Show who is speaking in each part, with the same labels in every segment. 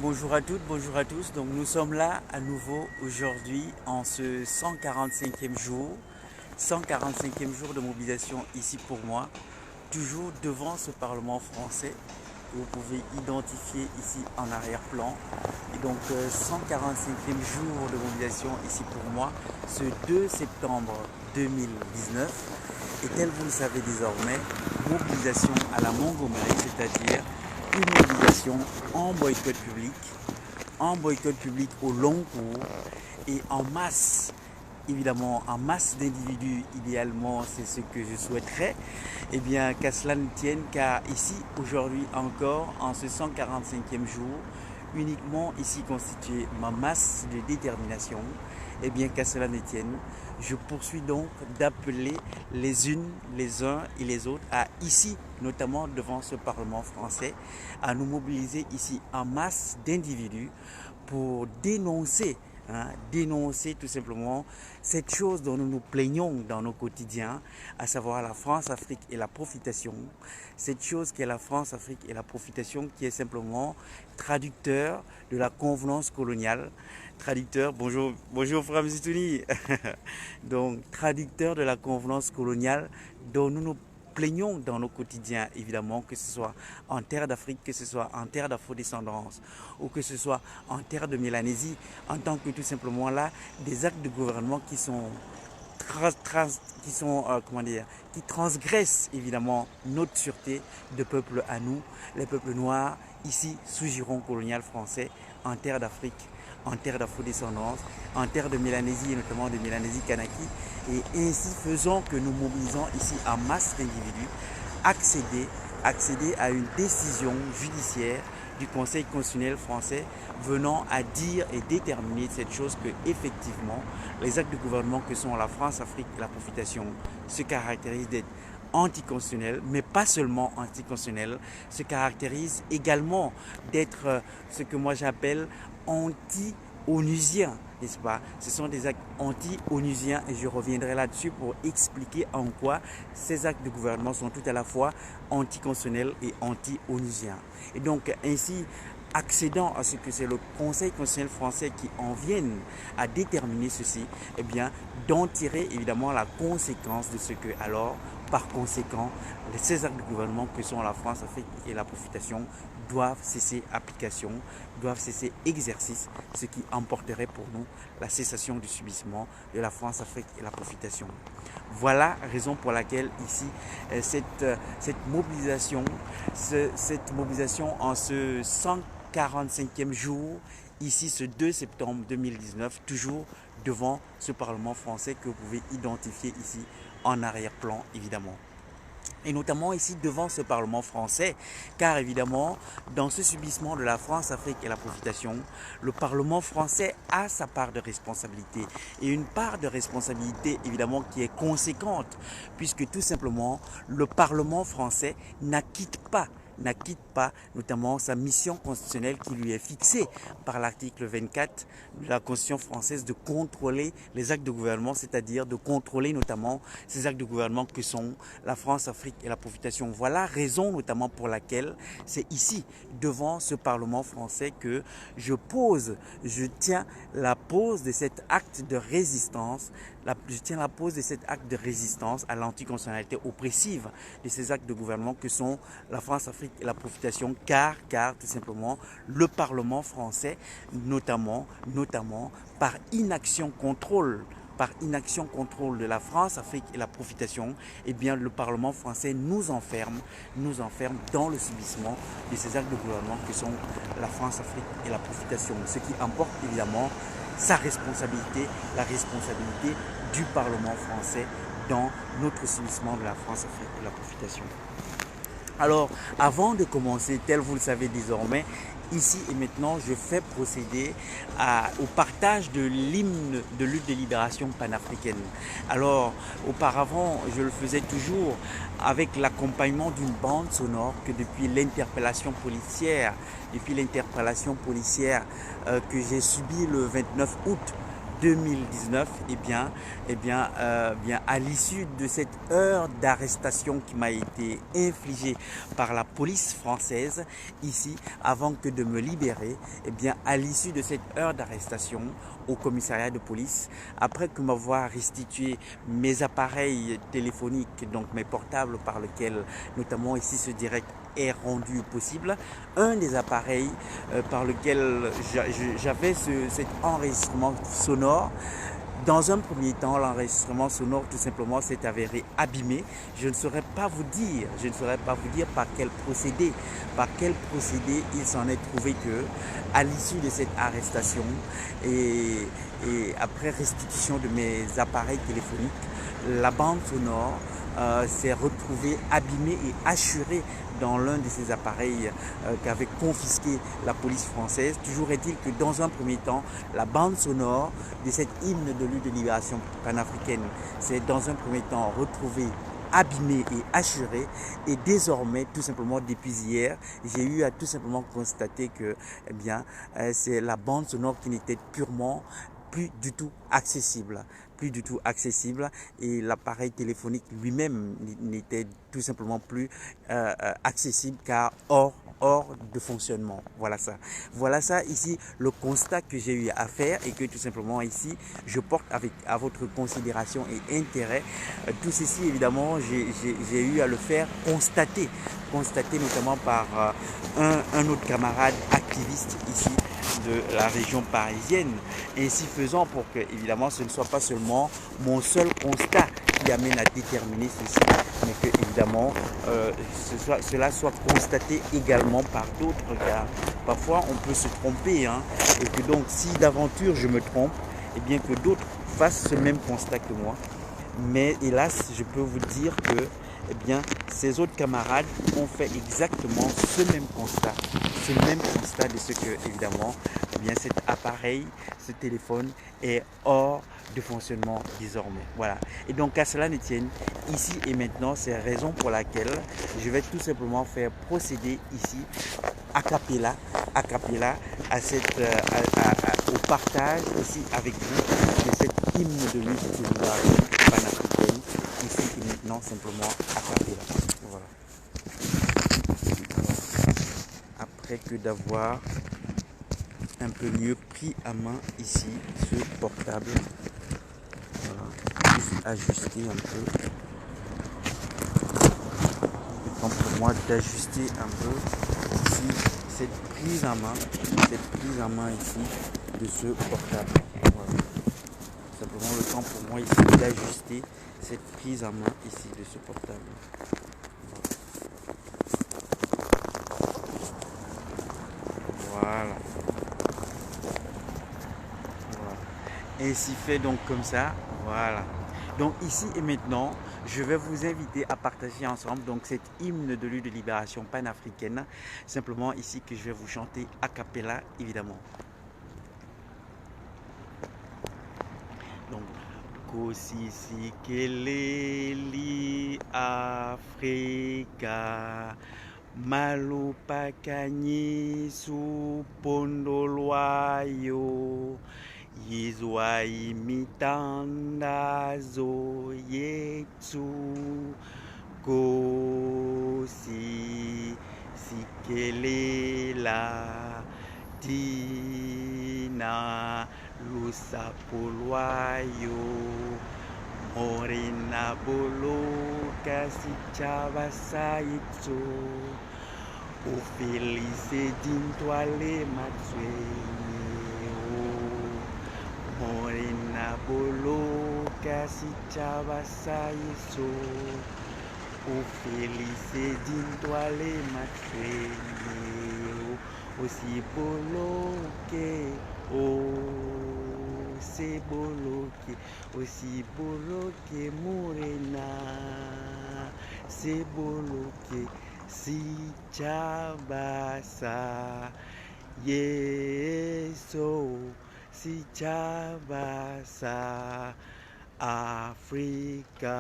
Speaker 1: bonjour à toutes, bonjour à tous. Donc nous sommes là à nouveau aujourd'hui en ce 145e jour. 145e jour de mobilisation ici pour moi, toujours devant ce Parlement français que vous pouvez identifier ici en arrière-plan. Et donc 145e jour de mobilisation ici pour moi, ce 2 septembre 2019. Et tel vous le savez désormais, mobilisation à la Montgomery, c'est-à-dire une mobilisation en boycott public au long cours et en masse, évidemment en masse d'individus, idéalement c'est ce que je souhaiterais, et bien qu'à cela ne tienne, car ici aujourd'hui encore, en ce 145e jour, uniquement ici constitué ma masse de détermination, et bien qu'à cela ne tienne, je poursuis donc d'appeler les unes, les uns et les autres à ici, notamment devant ce Parlement français, à nous mobiliser ici en masse d'individus pour dénoncer dénoncer tout simplement cette chose dont nous nous plaignons dans nos quotidiens, à savoir la France-Afrique et la profitation. Cette chose qui est la France-Afrique et la profitation, qui est simplement traducteur de la convenance coloniale. Traducteur, bonjour frère Mzitouni. Donc traducteur de la convenance coloniale dont nous nous plaignons dans nos quotidiens, évidemment, que ce soit en terre d'Afrique, que ce soit en terre d'afrodescendance, ou que ce soit en terre de Mélanésie, en tant que tout simplement là, des actes de gouvernement qui transgressent évidemment notre sûreté de peuple à nous, les peuples noirs, ici sous giron colonial français, en terre d'Afrique, en terre d'afrodescendance, en terre de Mélanésie et notamment de Mélanésie Kanaki, et ainsi faisant que nous mobilisons ici en masse d'individus, accéder à une décision judiciaire du Conseil constitutionnel français venant à dire et déterminer cette chose que effectivement les actes de gouvernement que sont la France-Afrique et la profitation se caractérisent d'être anticonstitutionnels, mais pas seulement anticonstitutionnels, se caractérisent également d'être ce que moi j'appelle anti-onusiens, n'est-ce pas? Ce sont des actes anti-onusiens et je reviendrai là-dessus pour expliquer en quoi ces actes de gouvernement sont tout à la fois anticonstitutionnels et anti-onusiens. Et donc ainsi, accédant à ce que c'est le Conseil constitutionnel français qui en vienne à déterminer ceci, eh bien d'en tirer évidemment la conséquence de ce que alors, par conséquent, ces actes de gouvernement que sont la France-Afrique et la profitation doivent cesser application, doivent cesser exercice, ce qui emporterait pour nous la cessation du subissement de la France-Afrique et la profitation. Voilà la raison pour laquelle ici, cette mobilisation en ce 145e jour, ici ce 2 septembre 2019, toujours devant ce Parlement français que vous pouvez identifier ici en arrière-plan évidemment. Et notamment ici devant ce Parlement français, car évidemment, dans ce subissement de la France-Afrique et la profitation, le Parlement français a sa part de responsabilité. Et une part de responsabilité évidemment qui est conséquente, puisque tout simplement, le Parlement français n'acquitte pas notamment sa mission constitutionnelle qui lui est fixée par l'article 24 de la Constitution française de contrôler les actes de gouvernement, c'est-à-dire de contrôler notamment ces actes de gouvernement que sont la France-Afrique et la profitation. Voilà raison notamment pour laquelle c'est ici, devant ce Parlement français, que je tiens la pose de cet acte de résistance, à l'anticonstitutionnalité oppressive de ces actes de gouvernement que sont la France-Afrique et la profitation, car tout simplement le Parlement français, notamment par inaction contrôle de la France-Afrique et la profitation, eh bien le Parlement français nous enferme dans le subissement de ces actes de gouvernement que sont la France-Afrique et la profitation, ce qui emporte évidemment sa responsabilité, la responsabilité du Parlement français dans notre subissement de la France-Afrique et la profitation. Alors, avant de commencer, tel vous le savez désormais, ici et maintenant, je fais procéder au partage de l'hymne de lutte de libération panafricaine. Alors, auparavant, je le faisais toujours avec l'accompagnement d'une bande sonore que depuis l'interpellation policière que j'ai subie le 29 août 2019, à l'issue de cette heure d'arrestation qui m'a été infligée par la police française ici, avant que de me libérer, à l'issue de cette heure d'arrestation au commissariat de police, après que m'avoir restitué mes appareils téléphoniques, donc mes portables par lesquels notamment ici ce direct est rendu possible, un des appareils par lequel j'avais cet enregistrement sonore. Dans un premier temps, l'enregistrement sonore tout simplement s'est avéré abîmé. Je ne saurais pas vous dire par quel procédé il s'en est trouvé que, à l'issue de cette arrestation et après restitution de mes appareils téléphoniques, la bande sonore s'est retrouvée abîmée et hachurée dans l'un de ces appareils qu'avait confisqué la police française. Toujours est-il que dans un premier temps, la bande sonore de cet hymne de lutte de libération panafricaine s'est dans un premier temps retrouvée abîmée et hachurée, et désormais, tout simplement depuis hier, j'ai eu à tout simplement constater que c'est la bande sonore qui n'était purement plus du tout accessible, et l'appareil téléphonique lui-même n'était tout simplement plus accessible car hors de fonctionnement. Voilà ça ici le constat que j'ai eu à faire, et que tout simplement ici je porte à votre considération et intérêt. Tout ceci évidemment j'ai eu à le faire constater notamment par un autre camarade activiste ici de la région parisienne, ainsi faisant, pour que évidemment ce ne soit pas seulement mon seul constat qui amène à déterminer ceci, mais que évidemment cela soit constaté également par d'autres, car parfois on peut se tromper, et que donc si d'aventure je me trompe, et bien que d'autres fassent ce même constat que moi. Mais hélas, je peux vous dire que ces autres camarades ont fait exactement ce même constat de ce que, évidemment, cet appareil, ce téléphone est hors de fonctionnement désormais. Voilà. Et donc, à cela ne tienne, ici et maintenant, c'est la raison pour laquelle je vais tout simplement faire procéder ici, a cappella, au partage ici avec vous de cet hymne de lutte de libération panafricaine, ici et maintenant, simplement a cappella. Voilà. Après que d'avoir un peu mieux pris à main ici ce portable, voilà, juste ajuster un peu, le temps pour moi d'ajuster un peu ici cette prise en main ici de ce portable. Voilà. Simplement le temps pour moi ici d'ajuster cette prise en main ici de ce portable. Voilà. Ainsi fait donc comme ça. Voilà. Donc ici et maintenant, je vais vous inviter à partager ensemble donc cet hymne de lutte de libération panafricaine. Simplement ici que je vais vous chanter a cappella évidemment. Donc Kosisi keleli Afrika malupakanyi supondolwayo yizwa imitandazo yethu Kosi sikelela tina lusapho lwayo morena boloka sitjhaba sa yetso o felice dintwa le matswenye morena boloka sitjhaba sa yetso o felice dintwa le matswenye o siboloke o siboloke morena siboloke sitjhaba sa yeso sitjhaba sa Afrika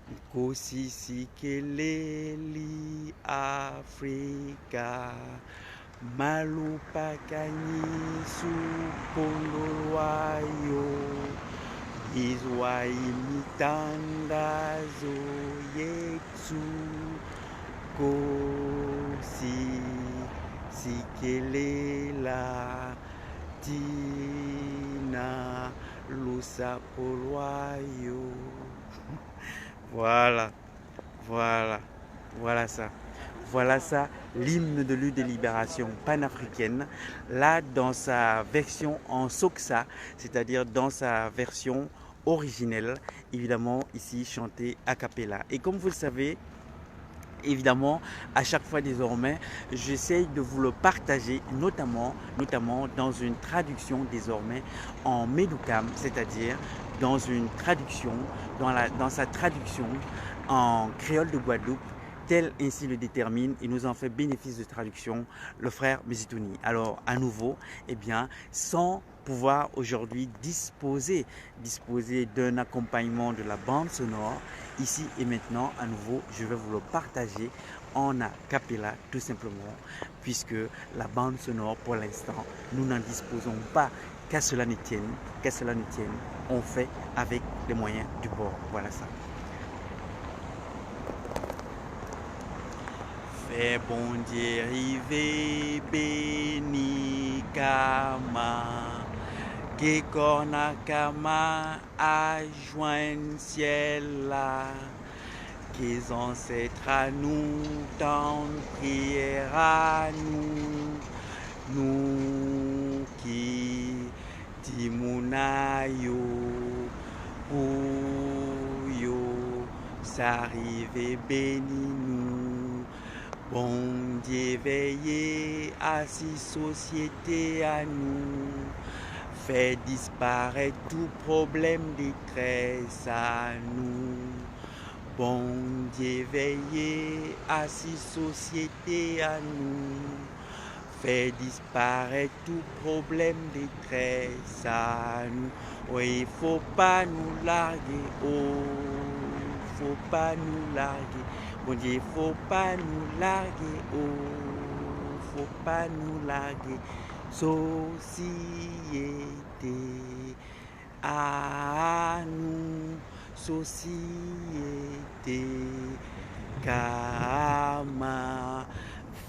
Speaker 1: Nkosi sikeleli Afrika Malupakani sukondolwayo izwa imitandazo yethu kosi sikelela tina lusapho lwayo. Voilà, voilà, voilà ça. Voilà ça, l'hymne de lutte de libération panafricaine, là dans sa version en Soksa, c'est-à-dire dans sa version originelle, évidemment ici chantée a cappella. Et comme vous le savez, évidemment, à chaque fois désormais, j'essaye de vous le partager, notamment dans une traduction désormais en Medukam, c'est-à-dire dans une traduction, dans sa traduction en créole de Guadeloupe, tel ainsi le détermine et nous en fait bénéfice de traduction le frère Mizitouni. Alors à nouveau, eh bien, sans pouvoir aujourd'hui disposer d'un accompagnement de la bande sonore, ici et maintenant, à nouveau, je vais vous le partager en a cappella tout simplement, puisque la bande sonore pour l'instant, nous n'en disposons pas. Qu'à cela ne tienne, on fait avec les moyens du bord. Voilà ça. Fais bon Dieu rive béni kama, que corna kama a joindre ciel là, qu'ils ancêtres à nous dans prière à nous qui timunayo ou yo s'arrive béni nous. Bon Dieu veillez à si société à nous, fait disparaître tout problème détresse à nous. Bon Dieu veillez à si société à nous, fait disparaître tout problème détresse à nous. Oui, faut pas nous larguer, oh, faut pas nous larguer. Bon Dieu, faut pas nous larguer, oh, faut pas nous larguer. Société à nous, société Kama,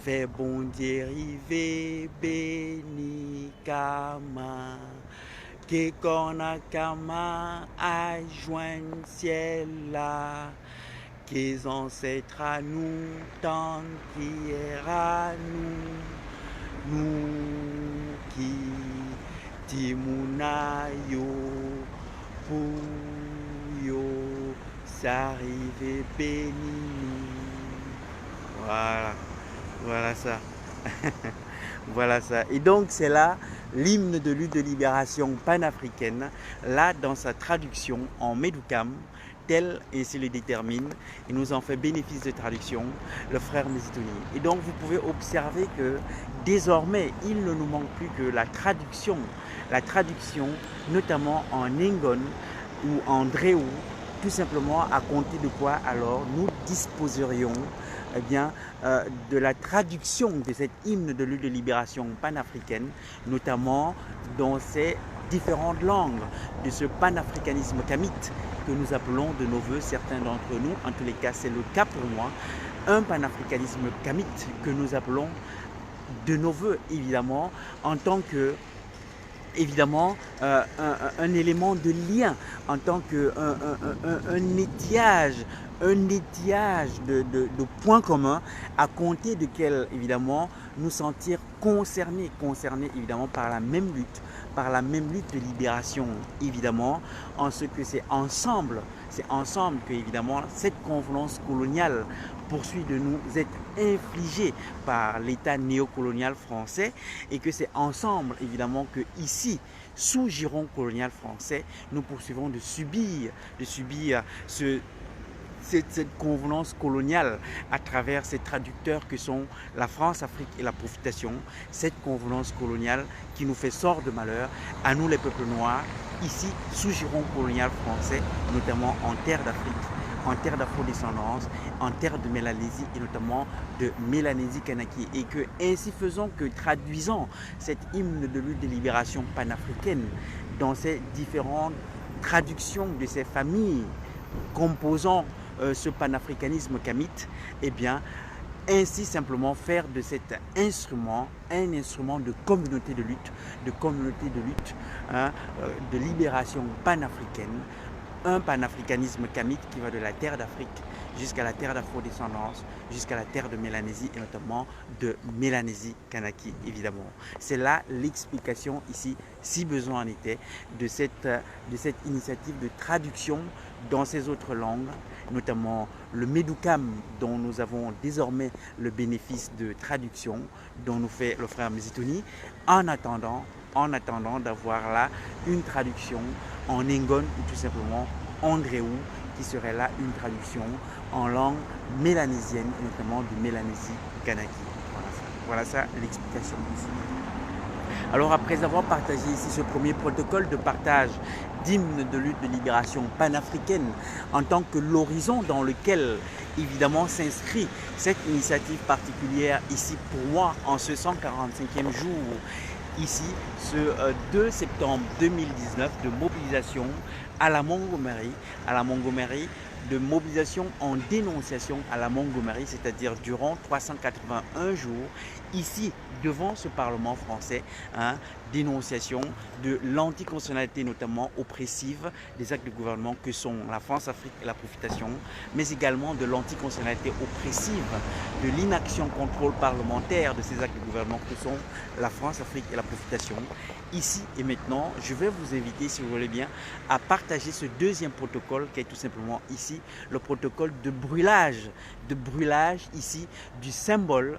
Speaker 1: fait bon Dieu rive béni Kama, que corna Kama a joint ciel là. Que ancêtres à nous, tant prière à nous qui timunayo pour yo s'arrive béni nous. Voilà, voilà ça. Voilà ça. Et donc c'est là l'hymne de lutte de libération panafricaine, là dans sa traduction en Medukam, tel ainsi le détermine, et nous en fait bénéfice de traduction le frère Mizitouni. Et donc vous pouvez observer que désormais il ne nous manque plus que la traduction notamment en Ngon ou en Dréou, tout simplement à compter de quoi alors nous disposerions eh bien, de la traduction de cet hymne de lutte de libération panafricaine, notamment dans ces différentes langues, de ce panafricanisme kamite que nous appelons de nos voeux certains d'entre nous, en tous les cas c'est le cas pour moi, un panafricanisme kamite que nous appelons de nos voeux évidemment en tant que un élément de lien, en tant qu'un étiage, de points communs à compter duquel évidemment nous sentir concernés évidemment par la même lutte de libération évidemment, en ce que c'est ensemble que évidemment cette convenance coloniale poursuit de nous être infligée par l'État néocolonial français, et que c'est ensemble évidemment que ici sous giron colonial français nous poursuivons de subir cette convenance coloniale à travers ces traducteurs que sont la France, Afrique et la profitation, cette convenance coloniale qui nous fait sort de malheur à nous les peuples noirs, ici sous giron colonial français, notamment en terre d'Afrique, en terre d'afro-descendance, en terre de Mélanésie et notamment de Mélanésie Kanaki. Et que ainsi faisant que traduisant cet hymne de lutte de libération panafricaine dans ces différentes traductions de ces familles composant ce panafricanisme kamite, eh bien, ainsi simplement faire de cet instrument un instrument de communauté de lutte, hein, de libération panafricaine, un panafricanisme kamite qui va de la terre d'Afrique jusqu'à la terre d'afro-descendance, jusqu'à la terre de Mélanésie et notamment de Mélanésie Kanaki, évidemment. C'est là l'explication ici, si besoin en était, de cette initiative de traduction dans ces autres langues, notamment le Medukam dont nous avons désormais le bénéfice de traduction, dont nous fait le frère Mzitouni, en attendant d'avoir là une traduction en Ngon ou tout simplement Andréou, qui serait là une traduction en langue mélanésienne, notamment de Mélanésie Kanaki. Voilà ça l'explication ici. Alors après avoir partagé ici ce premier protocole de partage d'hymne de lutte de libération panafricaine en tant que l'horizon dans lequel évidemment s'inscrit cette initiative particulière ici pour moi en ce 145e jour, ici ce 2 septembre 2019 de mobilisation à la Montgomery, de mobilisation en dénonciation à la Montgomery, c'est-à-dire durant 381 jours, ici devant ce Parlement français, hein, dénonciation de l'anticonstitutionnalité notamment oppressive des actes de gouvernement que sont la France-Afrique et la profitation, mais également de l'anticonstitutionnalité oppressive de l'inaction contrôle parlementaire de ces actes de gouvernement que sont la France-Afrique et la profitation. Ici et maintenant, je vais vous inviter, si vous voulez bien, à partager ce deuxième protocole qui est tout simplement ici, le protocole de brûlage ici du symbole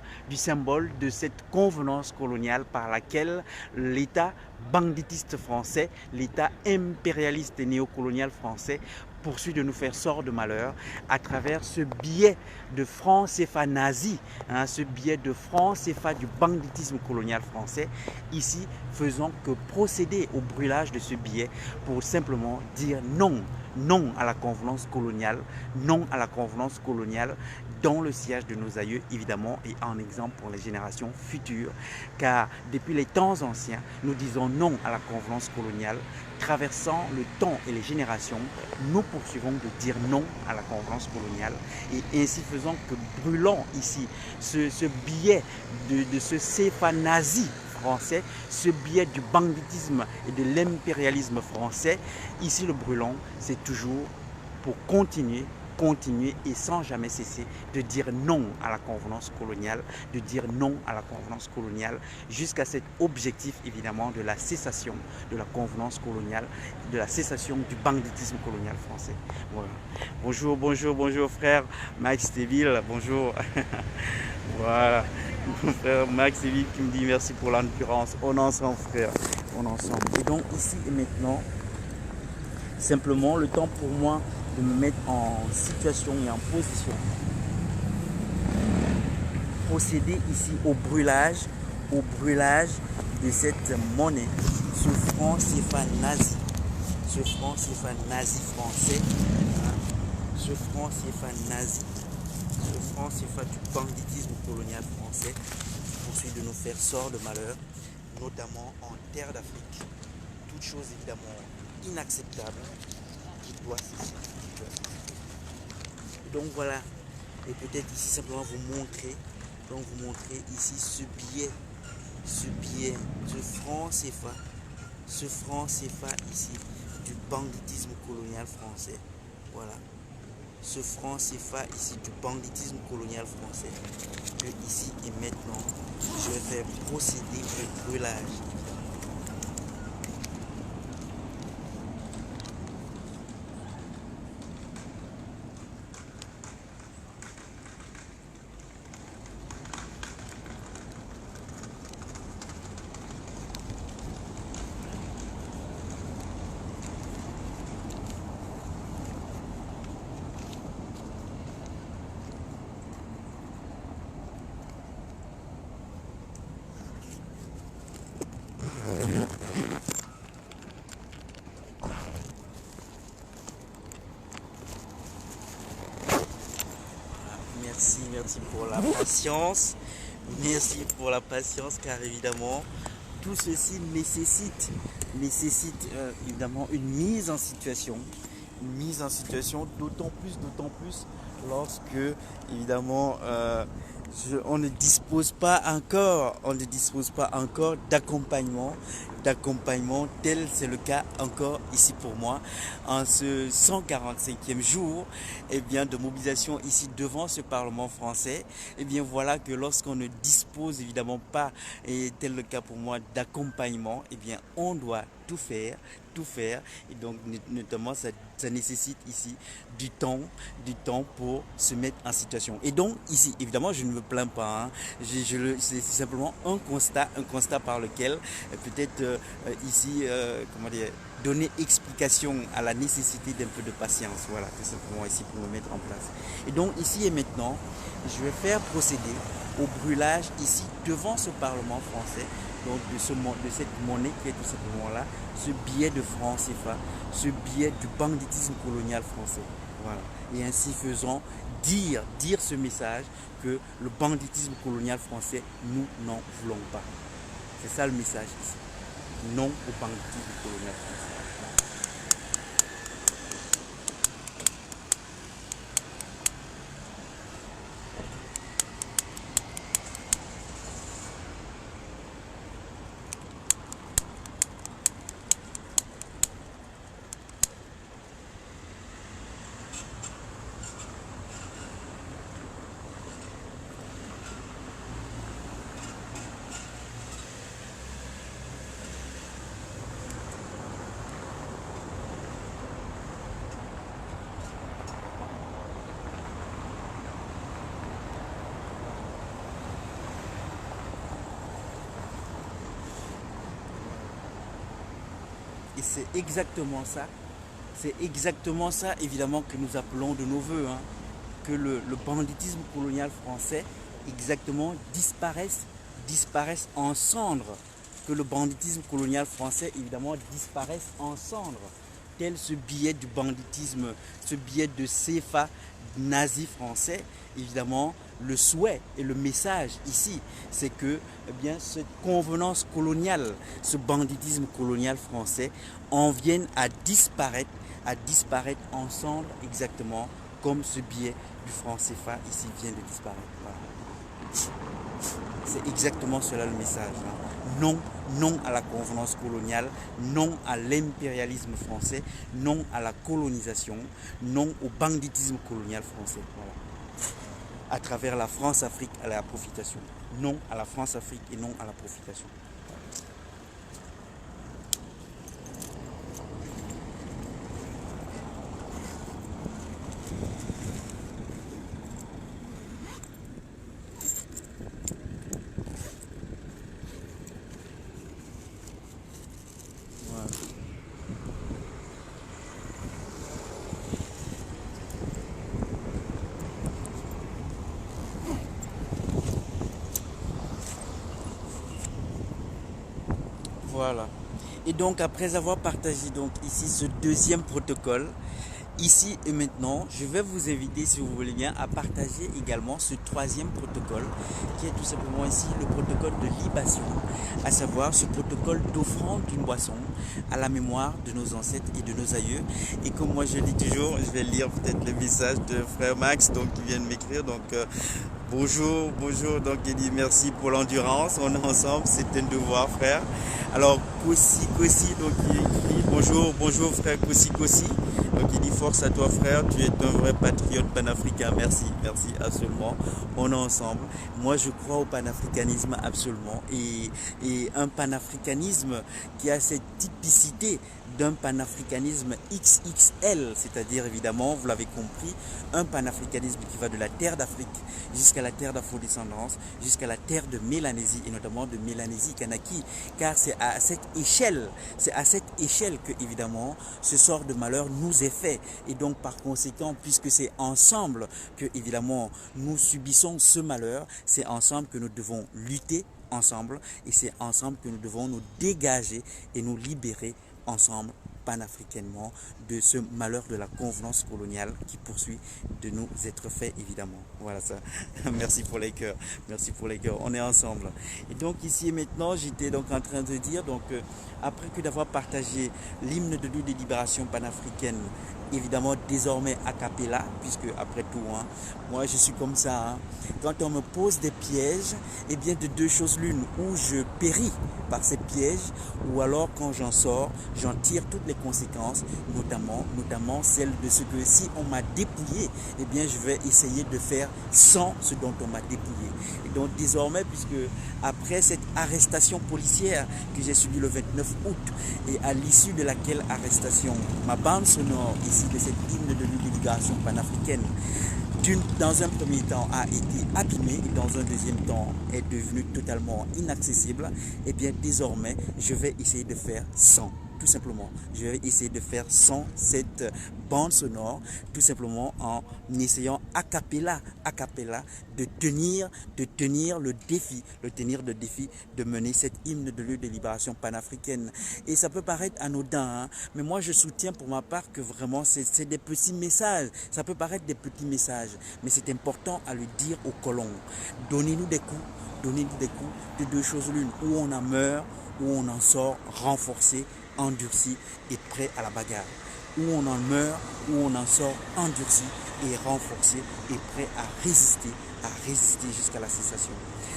Speaker 1: de cette convenance coloniale par laquelle l'État banditiste français, l'État impérialiste et néocolonial français poursuit de nous faire sort de malheur à travers ce biais de franc CFA nazi, hein, ce biais de franc CFA du banditisme colonial français, ici faisant que procéder au brûlage de ce billet pour simplement dire non à la convenance coloniale, dans le sillage de nos aïeux évidemment et en exemple pour les générations futures, car depuis les temps anciens, nous disons non à la convenance coloniale. Traversant le temps et les générations, nous poursuivons de dire non à la convenance coloniale et ainsi faisant que brûlons ici ce billet de ce CFA nazi français, ce biais du banditisme et de l'impérialisme français. Ici le brûlons, c'est toujours pour continuer et sans jamais cesser de dire non à la convenance coloniale, jusqu'à cet objectif évidemment de la cessation de la convenance coloniale, de la cessation du banditisme colonial français. Voilà. Bonjour frère Max Teville, bonjour. Voilà, mon frère Max Teville qui me dit merci pour l'endurance. On est ensemble frère, on est ensemble. Et donc ici et maintenant, simplement le temps pour moi de me mettre en situation et en position. Procéder ici au brûlage de cette monnaie, ce franc CFA nazi, français, hein, ce franc CFA du banditisme colonial français poursuit de nous faire sort de malheur, notamment en terre d'Afrique. Toute chose évidemment inacceptable qui doit cesser. Donc voilà, et peut-être ici simplement vous montrer ici ce billet, ce franc CFA ici du banditisme colonial français. Voilà, ce franc CFA ici du banditisme colonial français que ici et maintenant je vais faire procéder au brûlage. merci pour la patience. Merci pour la patience car évidemment, tout ceci nécessite évidemment une mise en situation. Une mise en situation d'autant plus lorsque évidemment on ne dispose pas encore d'accompagnement tel c'est le cas encore ici pour moi en ce 145e jour de mobilisation ici devant ce Parlement français. Voilà que lorsqu'on ne dispose évidemment pas, et tel le cas pour moi, d'accompagnement, on doit tout faire et donc notamment ça nécessite ici du temps pour se mettre en situation. Et donc ici évidemment je ne me plains pas, hein. C'est simplement un constat par lequel peut-être donner explication à la nécessité d'un peu de patience, voilà, tout simplement ici pour me mettre en place. Et donc ici et maintenant je vais faire procéder au brûlage ici devant ce Parlement français, donc de cette monnaie qui est tout simplement là, ce billet de franc CFA, ce billet du banditisme colonial français. Voilà. Et ainsi faisant, dire ce message que le banditisme colonial français, nous n'en voulons pas. C'est ça le message ici. Non au banditisme colonial français. Et c'est exactement ça évidemment que nous appelons de nos voeux, hein, que le banditisme colonial français exactement disparaisse en cendres, que le banditisme colonial français évidemment disparaisse en cendres, tel ce billet du banditisme, ce billet de CFA nazi français. Évidemment, le souhait et le message ici, c'est que cette convenance coloniale, ce banditisme colonial français en vienne à disparaître en cendres, exactement comme ce billet du franc CFA ici vient de disparaître. Voilà. C'est exactement cela le message, hein. Non à la convenance coloniale, non à l'impérialisme français, non à la colonisation, non au banditisme colonial français. Voilà. À travers la France-Afrique à la profitation. Non à la France-Afrique et non à la profitation. Voilà. Et donc après avoir partagé donc ici ce deuxième protocole, ici et maintenant, je vais vous inviter, si vous voulez bien, à partager également ce troisième protocole, qui est tout simplement ici le protocole de libation, à savoir ce protocole d'offrande d'une boisson à la mémoire de nos ancêtres et de nos aïeux. Et comme moi je lis toujours, je vais lire peut-être le message de frère Max, donc qui vient de m'écrire. Donc bonjour, donc il dit merci pour l'endurance, on est ensemble, c'est un devoir frère. Alors Kossi, donc il écrit bonjour frère Kossi. Donc il dit force à toi frère, tu es un vrai patriote panafricain, merci absolument, on est ensemble. Moi je crois au panafricanisme absolument, et un panafricanisme qui a cette typicité d'un panafricanisme XXL, c'est-à-dire évidemment, vous l'avez compris, un panafricanisme qui va de la terre d'Afrique jusqu'à la terre d'afrodescendance, jusqu'à la terre de Mélanésie et notamment de Mélanésie-Kanaki, car c'est à cette échelle que évidemment ce sort de malheur nous est fait, et donc par conséquent, puisque c'est ensemble que évidemment nous subissons ce malheur, c'est ensemble que nous devons lutter ensemble, et c'est ensemble que nous devons nous dégager et nous libérer ensemble panafricainement de ce malheur de la convenance coloniale qui poursuit de nous être fait, évidemment. Voilà ça. Merci pour les cœurs. Merci pour les cœurs. On est ensemble. Et donc ici et maintenant, j'étais donc en train de dire, donc après que d'avoir partagé l'hymne de lutte de libération panafricaine, évidemment désormais a cappella, puisque après tout, hein, moi je suis comme ça, hein. Quand on me pose des pièges, eh bien de deux choses l'une, ou je péris par ces pièges, ou alors quand j'en sors, j'en tire toutes les conséquences, notamment celle de ce que si on m'a dépouillé, eh bien je vais essayer de faire sans ce dont on m'a dépouillé. Et donc désormais, puisque après cette arrestation policière que j'ai subie le 29 août, et à l'issue de laquelle arrestation, ma bande sonore ici de cette hymne de lutte de libération panafricaine, dans un premier temps a été abîmée et dans un deuxième temps est devenue totalement inaccessible, et bien désormais je vais essayer de faire sans. Tout simplement, je vais essayer de faire sans cette bande sonore, tout simplement en essayant a cappella de tenir le défi de mener cette hymne de lutte de libération panafricaine. Et ça peut paraître anodin, hein, mais moi je soutiens pour ma part que vraiment c'est des petits messages. Ça peut paraître des petits messages, mais c'est important à le dire aux colons. Donnez-nous des coups de deux choses l'une, où on en meurt, où on en sort renforcé, endurci et prêt à la bagarre. Où on en meurt, où on en sort endurci et renforcé et prêt à résister jusqu'à la cessation.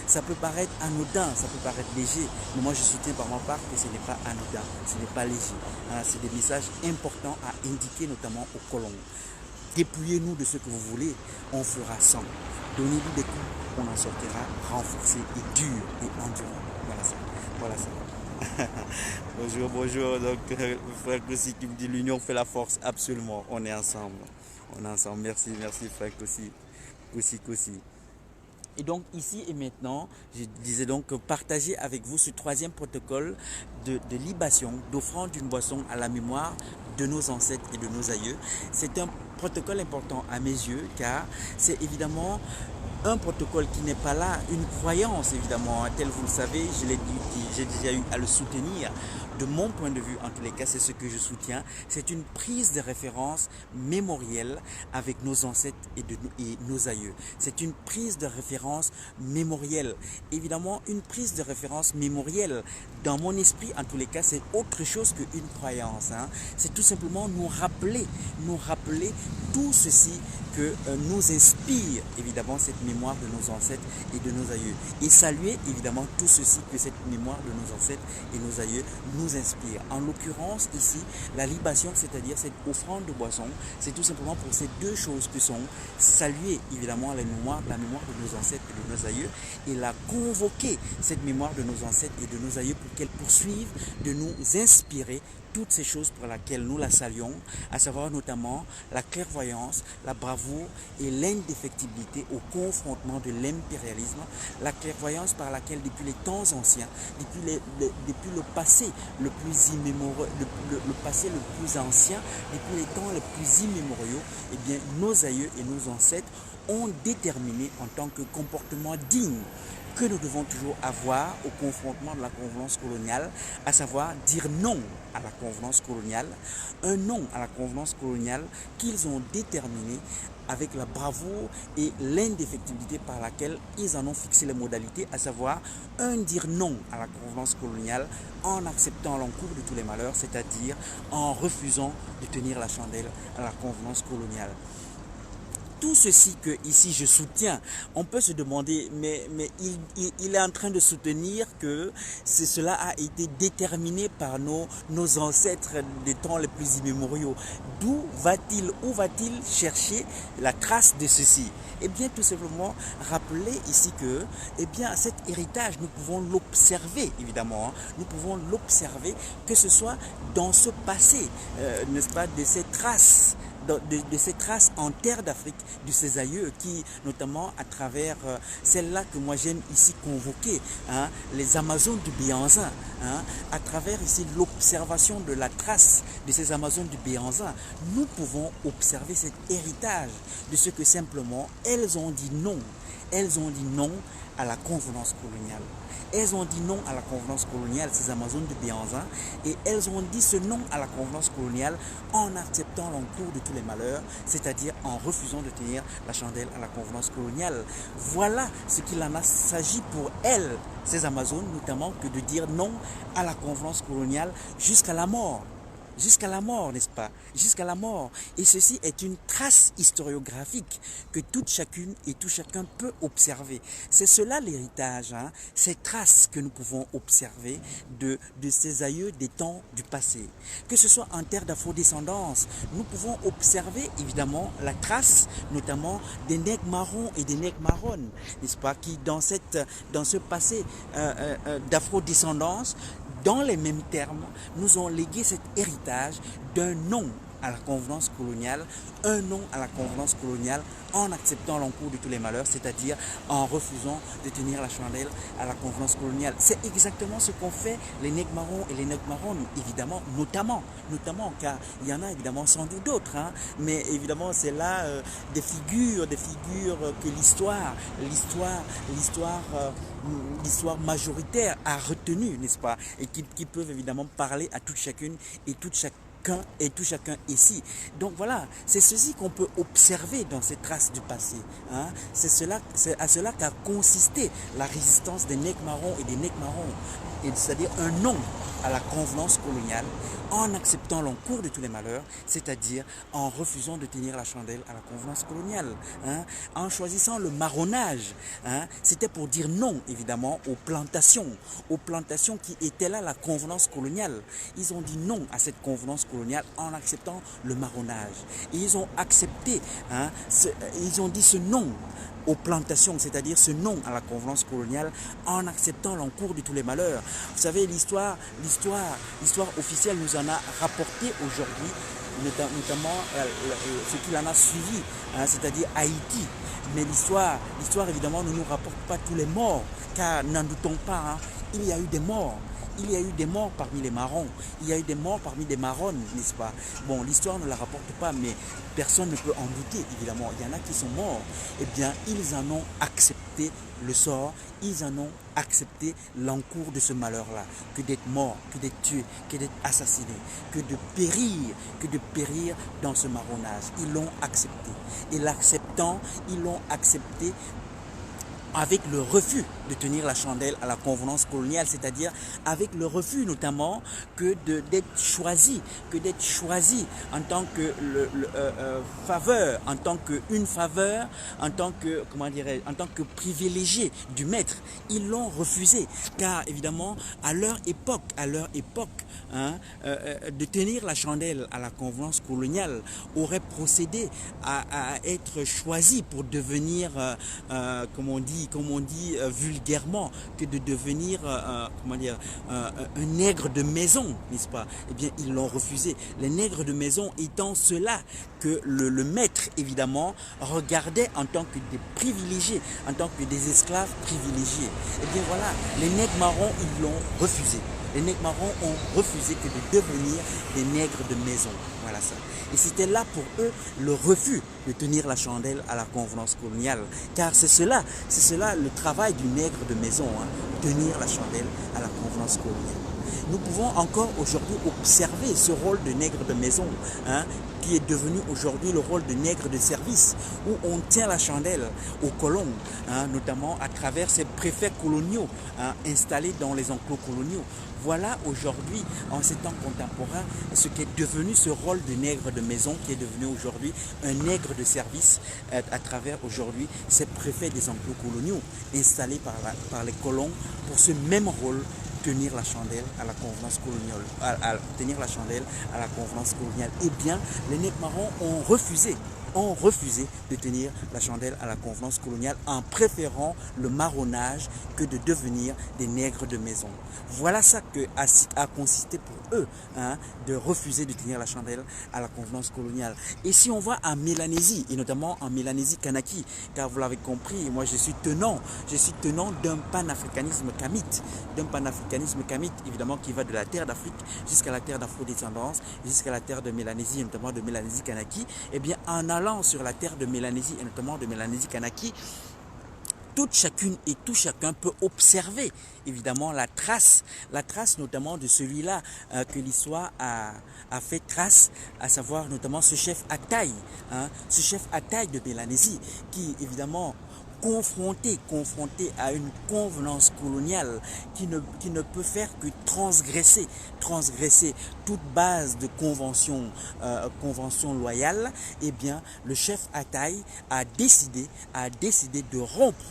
Speaker 1: Ça peut paraître anodin, ça peut paraître léger, mais moi je soutiens par ma part que ce n'est pas anodin, ce n'est pas léger. C'est des messages importants à indiquer notamment aux colons. Dépouillez-nous de ce que vous voulez, on fera sans. Donnez-nous des coups, on en sortira renforcé et dur et endurant. Voilà ça. Bonjour. Donc, frère Kossi qui me dit l'union fait la force. Absolument, on est ensemble. Merci, frère Kossi. Et donc, ici et maintenant, je disais donc partager avec vous ce troisième protocole de libation, d'offrande d'une boisson à la mémoire de nos ancêtres et de nos aïeux. C'est un protocole important à mes yeux, car c'est évidemment un protocole qui n'est pas là, une croyance évidemment, tel vous le savez, je l'ai dit, j'ai déjà eu à le soutenir. De mon point de vue, en tous les cas, c'est ce que je soutiens. C'est une prise de référence mémorielle avec nos ancêtres et nos aïeux. C'est une prise de référence mémorielle. Évidemment, une prise de référence mémorielle, dans mon esprit, en tous les cas, c'est autre chose qu'une croyance. Hein. C'est tout simplement nous rappeler tout ceci que nous inspire évidemment cette mémoire de nos ancêtres et de nos aïeux. Et saluer évidemment tout ceci que cette mémoire de nos ancêtres et nos aïeux nous inspire. En l'occurrence ici, la libation, c'est-à-dire cette offrande de boisson, c'est tout simplement pour ces deux choses que sont saluer évidemment la mémoire de nos ancêtres et de nos aïeux, et la convoquer, cette mémoire de nos ancêtres et de nos aïeux, pour qu'elle poursuive de nous inspirer toutes ces choses pour lesquelles nous la saluons, à savoir notamment la clairvoyance, la bravoure et l'indéfectibilité au confrontement de l'impérialisme, la clairvoyance par laquelle depuis les temps anciens, depuis le passé le plus immémorial, le passé le plus ancien, depuis les temps les plus immémoriaux, eh bien nos aïeux et nos ancêtres ont déterminé en tant que comportement digne que nous devons toujours avoir au confrontement de la convenance coloniale, à savoir dire non à la convenance coloniale, un non à la convenance coloniale qu'ils ont déterminé avec la bravoure et l'indéfectibilité par laquelle ils en ont fixé les modalités, à savoir dire non à la convenance coloniale en acceptant l'encours de tous les malheurs, c'est-à-dire en refusant de tenir la chandelle à la convenance coloniale. Tout ceci que ici je soutiens, on peut se demander, mais il est en train de soutenir que cela a été déterminé par nos ancêtres des temps les plus immémoriaux. Où va-t-il chercher la trace de ceci? Eh bien, tout simplement rappeler ici que, eh bien, cet héritage, nous pouvons l'observer, évidemment. Hein, nous pouvons l'observer, que ce soit dans ce passé, n'est-ce pas, de ces traces. De ces traces en terre d'Afrique, de ces aïeux qui, notamment à travers celle-là que moi j'aime ici convoquer, hein, les Amazones du Béanzin, hein, à travers ici l'observation de la trace de ces Amazones du Béanzin, nous pouvons observer cet héritage de ce que simplement elles ont dit non à la convenance coloniale. Elles ont dit non à la convenance coloniale, ces Amazones de Bianzin, et elles ont dit ce non à la convenance coloniale en acceptant l'encours de tous les malheurs, c'est-à-dire en refusant de tenir la chandelle à la convenance coloniale. Voilà ce qu'il en a s'agit pour elles, ces Amazones notamment, que de dire non à la convenance coloniale jusqu'à la mort. Jusqu'à la mort, n'est-ce pas? Jusqu'à la mort. Et ceci est une trace historiographique que toute chacune et tout chacun peut observer. C'est cela l'héritage, hein? Ces traces que nous pouvons observer de ces aïeux des temps du passé. Que ce soit en terre d'afrodescendance, nous pouvons observer évidemment la trace, notamment des nègres marrons et des nègres marronnes, n'est-ce pas? Qui dans ce passé d'afrodescendance, dans les mêmes termes, nous ont légué cet héritage d'un non à la convenance coloniale, un non à la convenance coloniale en acceptant l'encours de tous les malheurs, c'est-à-dire en refusant de tenir la chandelle à la convenance coloniale. C'est exactement ce qu'ont fait les nègres marrons et les nègres marronnes, évidemment, notamment, car il y en a évidemment sans doute d'autres, hein, mais évidemment c'est là des figures que l'histoire majoritaire a retenues, n'est-ce pas, et qui peuvent évidemment parler à toute chacune et tout chacun ici. Donc voilà, c'est ceci qu'on peut observer dans ces traces du passé, hein. C'est à cela qu'a consisté la résistance des nègres marrons et des nègres marrons, c'est-à-dire un non à la convenance coloniale en acceptant l'encours de tous les malheurs, c'est-à-dire en refusant de tenir la chandelle à la convenance coloniale, hein, en choisissant le marronnage, hein. C'était pour dire non évidemment aux plantations qui étaient là, la convenance coloniale. Ils ont dit non à cette convenance coloniale en acceptant le marronnage. Et ils ont accepté, hein, ils ont dit ce non aux plantations, c'est-à-dire ce non à la convenance coloniale en acceptant l'encours de tous les malheurs. Vous savez, l'histoire officielle nous en a rapporté aujourd'hui, notamment ce qu'il en a suivi, hein, c'est-à-dire Haïti. Mais l'histoire évidemment ne nous rapporte pas tous les morts, car n'en doutons pas, hein, il y a eu des morts. Il y a eu des morts parmi les marrons, il y a eu des morts parmi les marronnes, n'est-ce pas? Bon, l'histoire ne la rapporte pas, mais personne ne peut en douter, évidemment. Il y en a qui sont morts. Eh bien, ils en ont accepté le sort, ils en ont accepté l'encours de ce malheur-là, que d'être mort, que d'être tué, que d'être assassiné, que de périr dans ce marronnage. Ils l'ont accepté. Et l'acceptant, ils l'ont accepté avec le refus de tenir la chandelle à la convenance coloniale, c'est-à-dire avec le refus notamment d'être choisi en tant que faveur, en tant qu'une faveur, en tant que privilégié du maître. Ils l'ont refusé, car évidemment à leur époque, hein, de tenir la chandelle à la convenance coloniale aurait procédé à être choisi pour devenir, comme on dit vulgairement, que de devenir un nègre de maison, n'est-ce pas? Eh bien, ils l'ont refusé. Les nègres de maison étant ceux-là que le maître, évidemment, regardait en tant que des privilégiés, en tant que des esclaves privilégiés. Eh bien, voilà, les nègres marrons, ils l'ont refusé. Les nègres marrons ont refusé que de devenir des nègres de maison. Voilà ça. Et c'était là pour eux le refus de tenir la chandelle à la convenance coloniale. Car c'est cela le travail du nègre de maison, hein, tenir la chandelle à la convenance coloniale. Nous pouvons encore aujourd'hui observer ce rôle de nègre de maison, hein, qui est devenu aujourd'hui le rôle de nègre de service, où on tient la chandelle aux colons, hein, notamment à travers ces préfets coloniaux, hein, installés dans les enclos coloniaux. Voilà aujourd'hui, en ces temps contemporains, ce qui est devenu ce rôle de nègre de maison, qui est devenu aujourd'hui un nègre de service à travers aujourd'hui ces préfets des enclos coloniaux, installés par les colons pour ce même rôle, tenir la chandelle à la convenance coloniale, tenir la chandelle à la convenance coloniale. Eh bien, les nègres marrons ont refusé de tenir la chandelle à la convenance coloniale en préférant le marronnage que de devenir des nègres de maison. Voilà ça que a consisté pour eux, hein, de refuser de tenir la chandelle à la convenance coloniale. Et si on va en Mélanésie, et notamment en Mélanésie Kanaki, car vous l'avez compris, moi je suis tenant d'un panafricanisme kamite, évidemment qui va de la terre d'Afrique jusqu'à la terre d'Afrodescendance, jusqu'à la terre de Mélanésie, et notamment de Mélanésie Kanaki. Eh bien, en allant sur la terre de Mélanésie et notamment de Mélanésie Kanaki, toute chacune et tout chacun peut observer évidemment la trace notamment de celui-là que l'histoire a fait trace, à savoir notamment ce chef Ataï, ce chef Ataï de Mélanésie, qui évidemment confronté à une convenance coloniale qui ne peut faire que transgresser toute base de convention loyale, eh bien le chef Ataï a décidé de rompre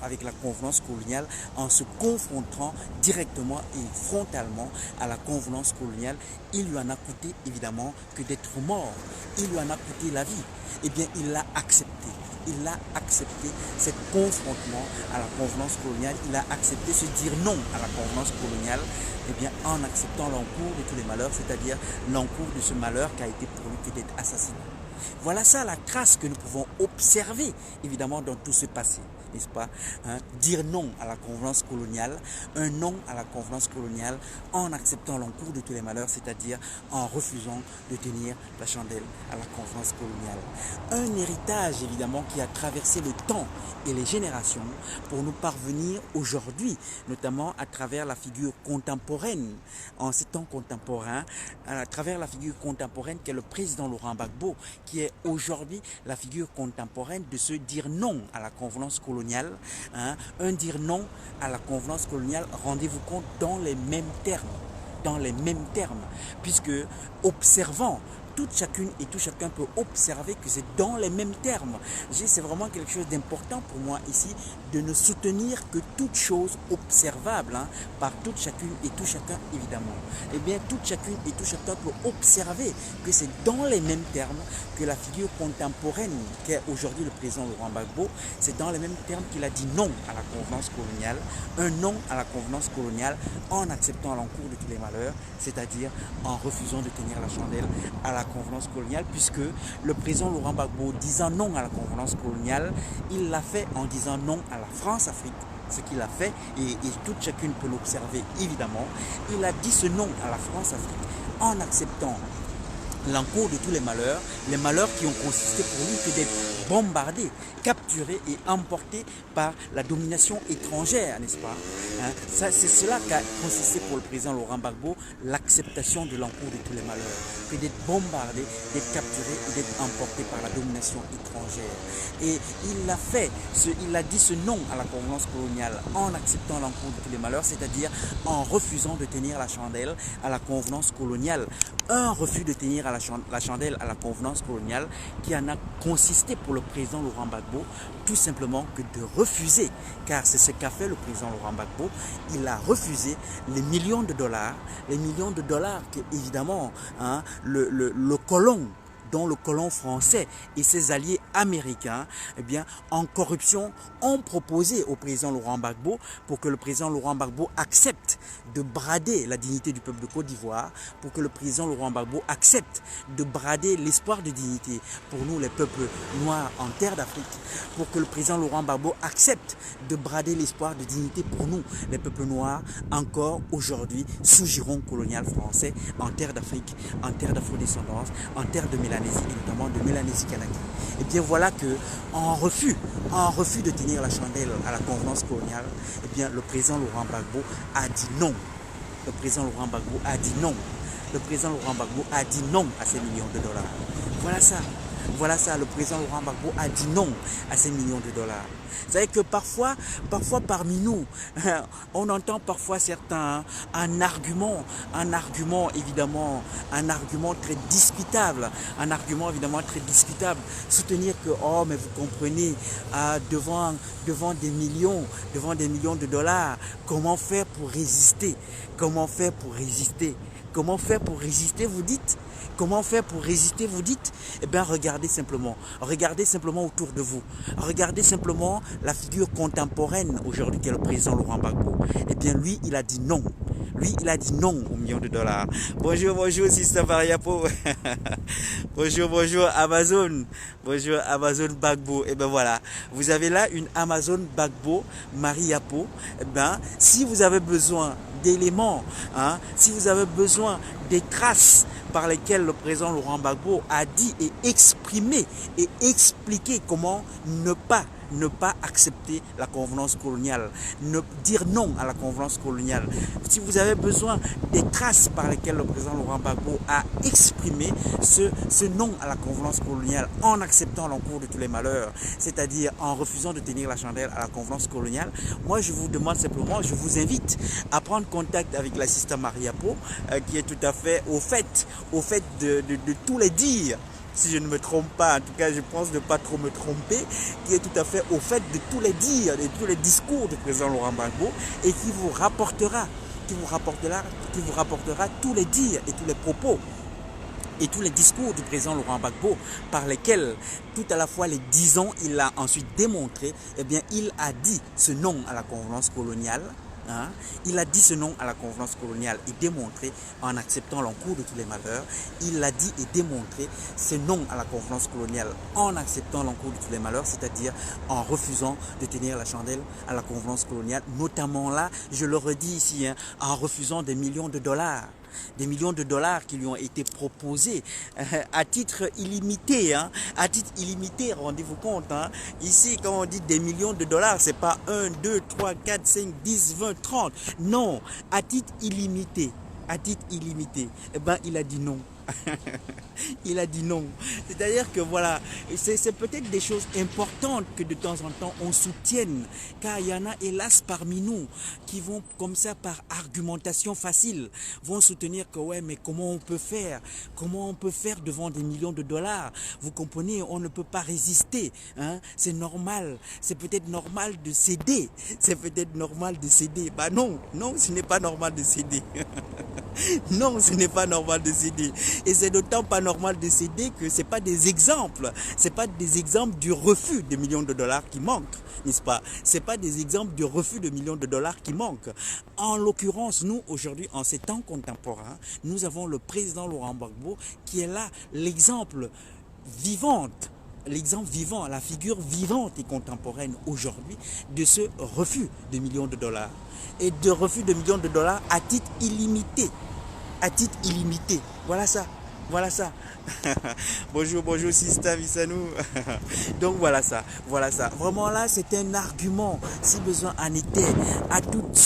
Speaker 1: avec la convenance coloniale en se confrontant directement et frontalement à la convenance coloniale. Il lui en a coûté évidemment que d'être mort, il lui en a coûté la vie. Eh bien il l'a accepté. Il a accepté ce confrontement à la convenance coloniale, il a accepté se dire non à la convenance coloniale, eh bien, en acceptant l'encours de tous les malheurs, c'est-à-dire l'encours de ce malheur qui a été pour lui que d'être assassiné. Voilà ça la trace que nous pouvons observer évidemment dans tout ce passé, n'est-ce pas? Dire non à la convenance coloniale, un non à la convenance coloniale en acceptant l'encours de tous les malheurs, c'est-à-dire en refusant de tenir la chandelle à la convenance coloniale. Un héritage évidemment qui a traversé le temps et les générations pour nous parvenir aujourd'hui, notamment à travers la figure contemporaine, en ces temps contemporains, à travers la figure contemporaine qu'est le président Laurent Gbagbo, qui est aujourd'hui la figure contemporaine de se dire non à la convenance coloniale. Un dire non à la convenance coloniale, rendez-vous compte, dans les mêmes termes, puisque observant, toute chacune et tout chacun peut observer que c'est dans les mêmes termes. C'est vraiment quelque chose d'important pour moi ici, de ne soutenir que toute chose observable par toute chacune et tout chacun évidemment. Eh bien, toute chacune et tout chacun peut observer que c'est dans les mêmes termes que la figure contemporaine qu'est aujourd'hui le président Laurent Gbagbo, c'est dans les mêmes termes qu'il a dit non à la convenance coloniale, un non à la convenance coloniale en acceptant l'encours de tous les malheurs, c'est-à-dire en refusant de tenir la chandelle à la convenance coloniale, puisque le président Laurent Gbagbo, disant non à la convenance coloniale, il l'a fait en disant non à la France-Afrique, ce qu'il a fait, et toute chacune peut l'observer évidemment. Il a dit ce non à la France-Afrique en acceptant l'encours de tous les malheurs qui ont consisté pour lui que d'être bombardé, capturé et emporté par la domination étrangère, n'est-ce pas? C'est cela qu'a consisté pour le président Laurent Gbagbo, l'acceptation de l'encours de tous les malheurs, que d'être bombardé, d'être capturé et d'être emporté par la domination étrangère. Et il a dit ce non à la convenance coloniale en acceptant l'encours de tous les malheurs, c'est-à-dire en refusant de tenir la chandelle à la convenance coloniale. Un refus de tenir la chandelle à la convenance coloniale qui en a consisté pour le président Laurent Gbagbo tout simplement que de refuser, car c'est ce qu'a fait le président Laurent Gbagbo. Il a refusé les millions de dollars que évidemment le colon, dont le colon français et ses alliés américains, eh bien, en corruption, ont proposé au président Laurent Gbagbo pour que le président Laurent Gbagbo accepte de brader la dignité du peuple de Côte d'Ivoire, pour que le président Laurent Gbagbo accepte de brader l'espoir de dignité pour nous les peuples noirs en terre d'Afrique, pour que le président Laurent Gbagbo accepte de brader l'espoir de dignité pour nous les peuples noirs encore aujourd'hui sous giron colonial français en terre d'Afrique, en terre d'afrodescendance, en terre de Mélanésie et notamment de Mélanésie-Kanaki. Et bien voilà que en refus de tenir la chandelle à la convenance coloniale, eh bien le président Laurent Gbagbo a dit non. Le président Laurent Gbagbo a dit non. Le président Laurent Gbagbo a dit non à ces millions de dollars. Voilà ça, le président Laurent Gbagbo a dit non à ces millions de dollars. Vous savez que parfois parmi nous, on entend parfois certains un argument évidemment très discutable, soutenir que oh mais vous comprenez, devant des millions de dollars, comment faire pour résister, vous dites? Comment faire pour résister, vous dites? Eh bien, regardez simplement autour de vous. Regardez simplement la figure contemporaine aujourd'hui qui est le président Laurent Gbagbo. Eh bien, lui, il a dit non. Lui, il a dit non aux millions de dollars. Bonjour, Sister Variapo. bonjour, Amazon. Bonjour, Amazon Gbagbo. Et bien voilà, vous avez là une Amazon Gbagbo, Mariapo. Eh bien, si vous avez besoin d'éléments, si vous avez besoin des traces par lesquelles le président Laurent Gbagbo a dit et exprimé et expliqué comment ne pas ne pas accepter la convenance coloniale, dire non à la convenance coloniale. Si vous avez besoin des traces par lesquelles le président Laurent Gbagbo a exprimé ce non à la convenance coloniale en acceptant l'encours de tous les malheurs, c'est-à-dire en refusant de tenir la chandelle à la convenance coloniale, moi je vous demande simplement, je vous invite à prendre contact avec l'assistant Mariapo qui est tout à fait au fait de tous les dires, si je ne me trompe pas, en tout cas je pense ne pas trop me tromper, qui est tout à fait au fait de tous les dires, de tous les discours du président Laurent Gbagbo et qui vous rapportera tous les dires et tous les propos et tous les discours du président Laurent Gbagbo par lesquels, tout à la fois les 10 ans, il a ensuite démontré, eh bien, il a dit ce non à la convenance coloniale. Il a dit ce non à la convenance coloniale et démontré en acceptant l'encours de tous les malheurs. Il a dit et démontré ce non à la convenance coloniale en acceptant l'encours de tous les malheurs, c'est-à-dire en refusant de tenir la chandelle à la convenance coloniale, notamment là, je le redis ici, en refusant des millions de dollars. Des millions de dollars qui lui ont été proposés à titre illimité. À titre illimité, rendez-vous compte. Ici, quand on dit des millions de dollars, c'est pas 1, 2, 3, 4, 5, 10, 20, 30. Non, à titre illimité. À titre illimité. Eh bien, il a dit non. Il a dit non. C'est-à-dire que voilà, c'est peut-être des choses importantes que de temps en temps on soutienne, car il y en a hélas parmi nous qui vont comme ça par argumentation facile, vont soutenir que ouais, mais comment on peut faire devant des millions de dollars? Vous comprenez, on ne peut pas résister, c'est normal, c'est peut-être normal de céder, Bah non, ce n'est pas normal de céder. Non, ce n'est pas normal de céder. Et c'est d'autant pas normal de céder que ce n'est pas des exemples. Ce n'est pas des exemples du refus de millions de dollars qui manquent, n'est-ce pas? Ce n'est pas des exemples du refus de millions de dollars qui manquent. En l'occurrence, nous, aujourd'hui, en ces temps contemporains, nous avons le président Laurent Gbagbo qui est là, l'exemple vivant, la figure vivante et contemporaine aujourd'hui de ce refus de millions de dollars. Et de refus de millions de dollars à titre illimité. Voilà ça. Bonjour Sista Missanou. Donc voilà ça. Vraiment là, c'est un argument, si besoin en était, à toutes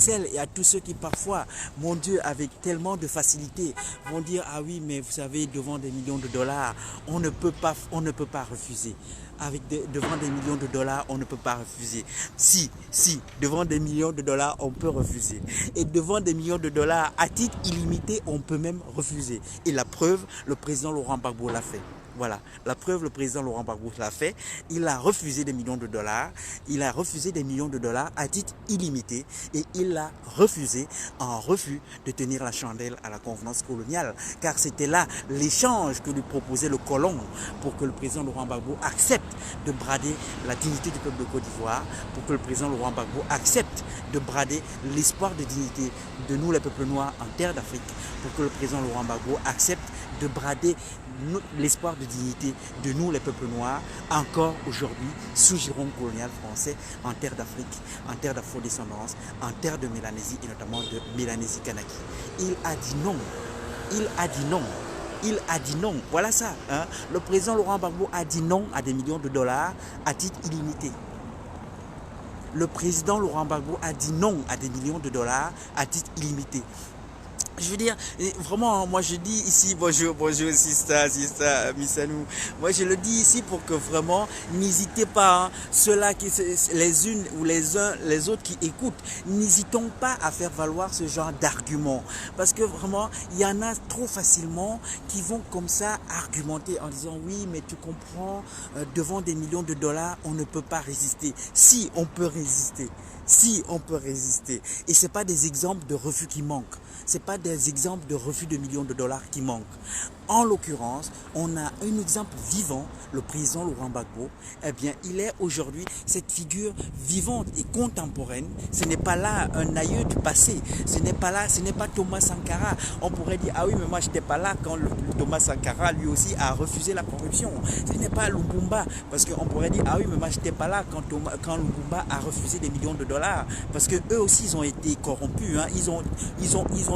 Speaker 1: celles et à tous ceux qui parfois, mon Dieu, avec tellement de facilité, vont dire ah oui, mais vous savez, devant des millions de dollars, on ne peut pas refuser. Devant des millions de dollars, on ne peut pas refuser. Si, devant des millions de dollars, on peut refuser. Et devant des millions de dollars, à titre illimité, on peut même refuser. Et la preuve, le président Laurent Gbagbo l'a fait. Voilà, la preuve, le président Laurent Gbagbo l'a fait. Il a refusé des millions de dollars. À titre illimité. Et il a refusé, en refus, de tenir la chandelle à la convenance coloniale. Car c'était là l'échange que lui proposait le colon pour que le président Laurent Gbagbo accepte de brader la dignité du peuple de Côte d'Ivoire, pour que le président Laurent Gbagbo accepte de brader l'espoir de dignité de nous, les peuples noirs, en terre d'Afrique, pour que le président Laurent Gbagbo accepte de brader l'espoir de dignité de nous, les peuples noirs, encore aujourd'hui sous giron colonial français, en terre d'Afrique, en terre d'afro-descendance, en terre de Mélanésie et notamment de Mélanésie-Kanaki. Il a dit non. Voilà ça. Le président Laurent Gbagbo a dit non à des millions de dollars à titre illimité. Le président Laurent Gbagbo a dit non à des millions de dollars à titre illimité. Je veux dire, vraiment, moi je dis ici, bonjour Sista Missanou. Moi je le dis ici pour que vraiment, n'hésitez pas, ceux-là qui, les unes ou les uns, les autres qui écoutent, n'hésitons pas à faire valoir ce genre d'arguments. Parce que vraiment, il y en a trop facilement qui vont comme ça argumenter en disant oui, mais tu comprends, devant des millions de dollars, on ne peut pas résister. Si, on peut résister. Et ce n'est pas des exemples de refus qui manquent. Ce n'est pas des exemples de refus de millions de dollars qui manquent. En l'occurrence, on a un exemple vivant, le président Laurent Gbagbo. Eh bien, il est aujourd'hui cette figure vivante et contemporaine. Ce n'est pas là un aïeux du passé. Ce n'est pas Thomas Sankara. On pourrait dire, ah oui, mais moi, je n'étais pas là quand Thomas Sankara, lui aussi, a refusé la corruption. Ce n'est pas Lumumba. Parce qu'on pourrait dire, ah oui, mais moi, je n'étais pas là quand Lumumba a refusé des millions de dollars. Parce qu'eux aussi, ils ont été corrompus. Ils ont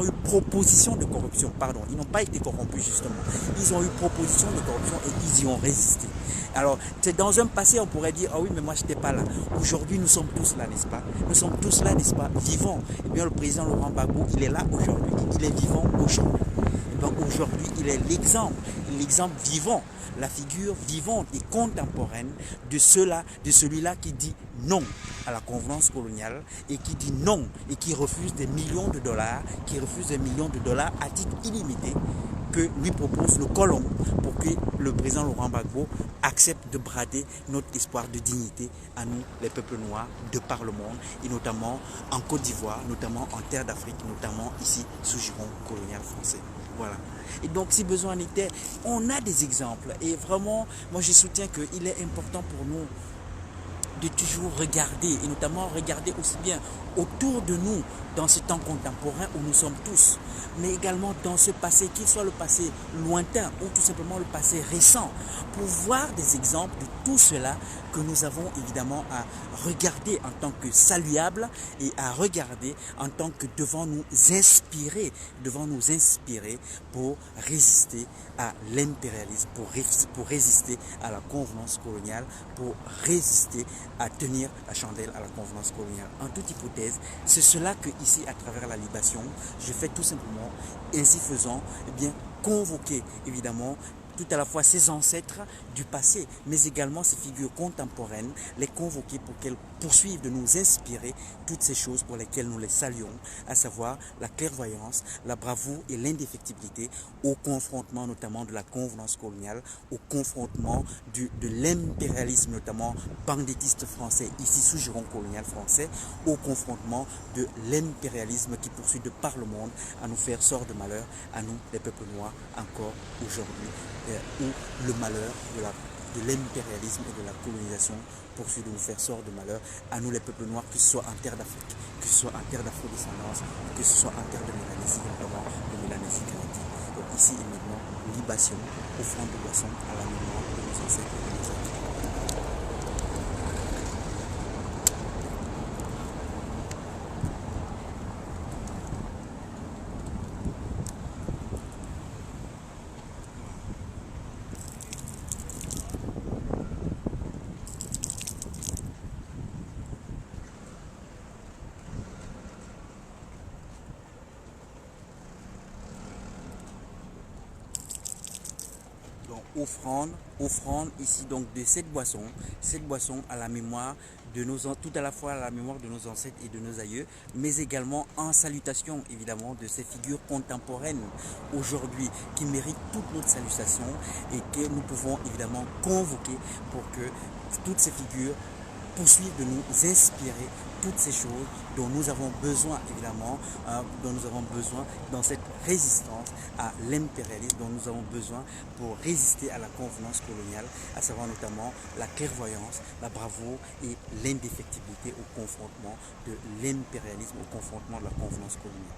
Speaker 1: eu proposition de corruption. Pardon, ils n'ont pas été corrompus, justement. Ils ont eu proposition de corruption et ils y ont résisté. Alors, c'est dans un passé, on pourrait dire, ah oui, mais moi, je n'étais pas là. Aujourd'hui, nous sommes tous là, n'est-ce pas? Nous sommes tous là, n'est-ce pas? Vivants. Eh bien, le président Laurent Gbagbo, il est là aujourd'hui. Il est vivant aujourd'hui. Eh bien, aujourd'hui, il est l'exemple vivant, la figure vivante et contemporaine de celui-là qui dit non à la convenance coloniale et qui dit non et qui refuse des millions de dollars, à titre illimité que lui propose le colon pour que le président Laurent Gbagbo accepte de brader notre espoir de dignité à nous, les peuples noirs, de par le monde, et notamment en Côte d'Ivoire, notamment en terre d'Afrique, notamment ici sous giron colonial français. Voilà. Et donc, si besoin en était, on a des exemples. Et vraiment, moi je soutiens qu'il est important pour nous de toujours regarder, et notamment regarder aussi bien autour de nous dans ce temps contemporain où nous sommes tous, mais également dans ce passé, qu'il soit le passé lointain ou tout simplement le passé récent, pour voir des exemples de tout cela que nous avons évidemment à regarder en tant que saluable et à regarder en tant que devant nous inspirer pour résister à l'impérialisme, pour résister à la convenance coloniale, pour résister à tenir la chandelle à la convenance coloniale. En toute hypothèse, c'est cela que ici, à travers la libation, je fais tout simplement, ainsi faisant, eh bien, convoquer évidemment tout à la fois ses ancêtres du passé, mais également ses figures contemporaines, les convoquer pour qu'elles poursuivent de nous inspirer toutes ces choses pour lesquelles nous les saluons, à savoir la clairvoyance, la bravoure et l'indéfectibilité au confrontement notamment de la convenance coloniale, au confrontement de l'impérialisme notamment banditiste français, ici sous giron colonial français, au confrontement de l'impérialisme qui poursuit de par le monde à nous faire sort de malheur, à nous les peuples noirs encore aujourd'hui, où le malheur de l'impérialisme et de la colonisation poursuit de nous faire sort de malheur à nous les peuples noirs, que ce soit en terre d'Afrique, que ce soit en terre d'Afro-descendance, que ce soit en terre de Mélanésie, notamment de Mélanésie canadienne. Donc ici et maintenant, libation, offrande de boisson à la mémoire de nos ancêtres et de nos amis. Offrande ici donc de cette boisson à la mémoire de tout à la fois à la mémoire de nos ancêtres et de nos aïeux, mais également en salutation évidemment de ces figures contemporaines aujourd'hui qui méritent toute notre salutation et que nous pouvons évidemment convoquer pour que toutes ces figures poursuivent de nous inspirer toutes ces choses dont nous avons besoin évidemment, dont nous avons besoin dans cette résistance à l'impérialisme, dont nous avons besoin pour résister à la convenance coloniale, à savoir notamment la clairvoyance, la bravoure et l'indéfectibilité au confrontement de l'impérialisme, au confrontement de la convenance coloniale.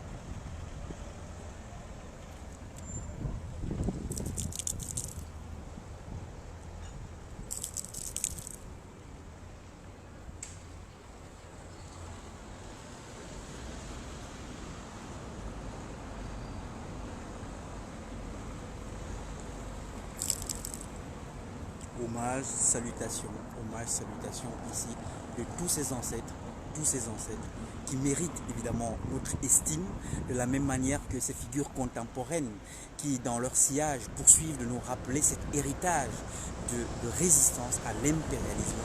Speaker 1: Hommage, salutation ici de tous ces ancêtres qui méritent évidemment notre estime de la même manière que ces figures contemporaines qui dans leur sillage poursuivent de nous rappeler cet héritage de résistance à l'impérialisme.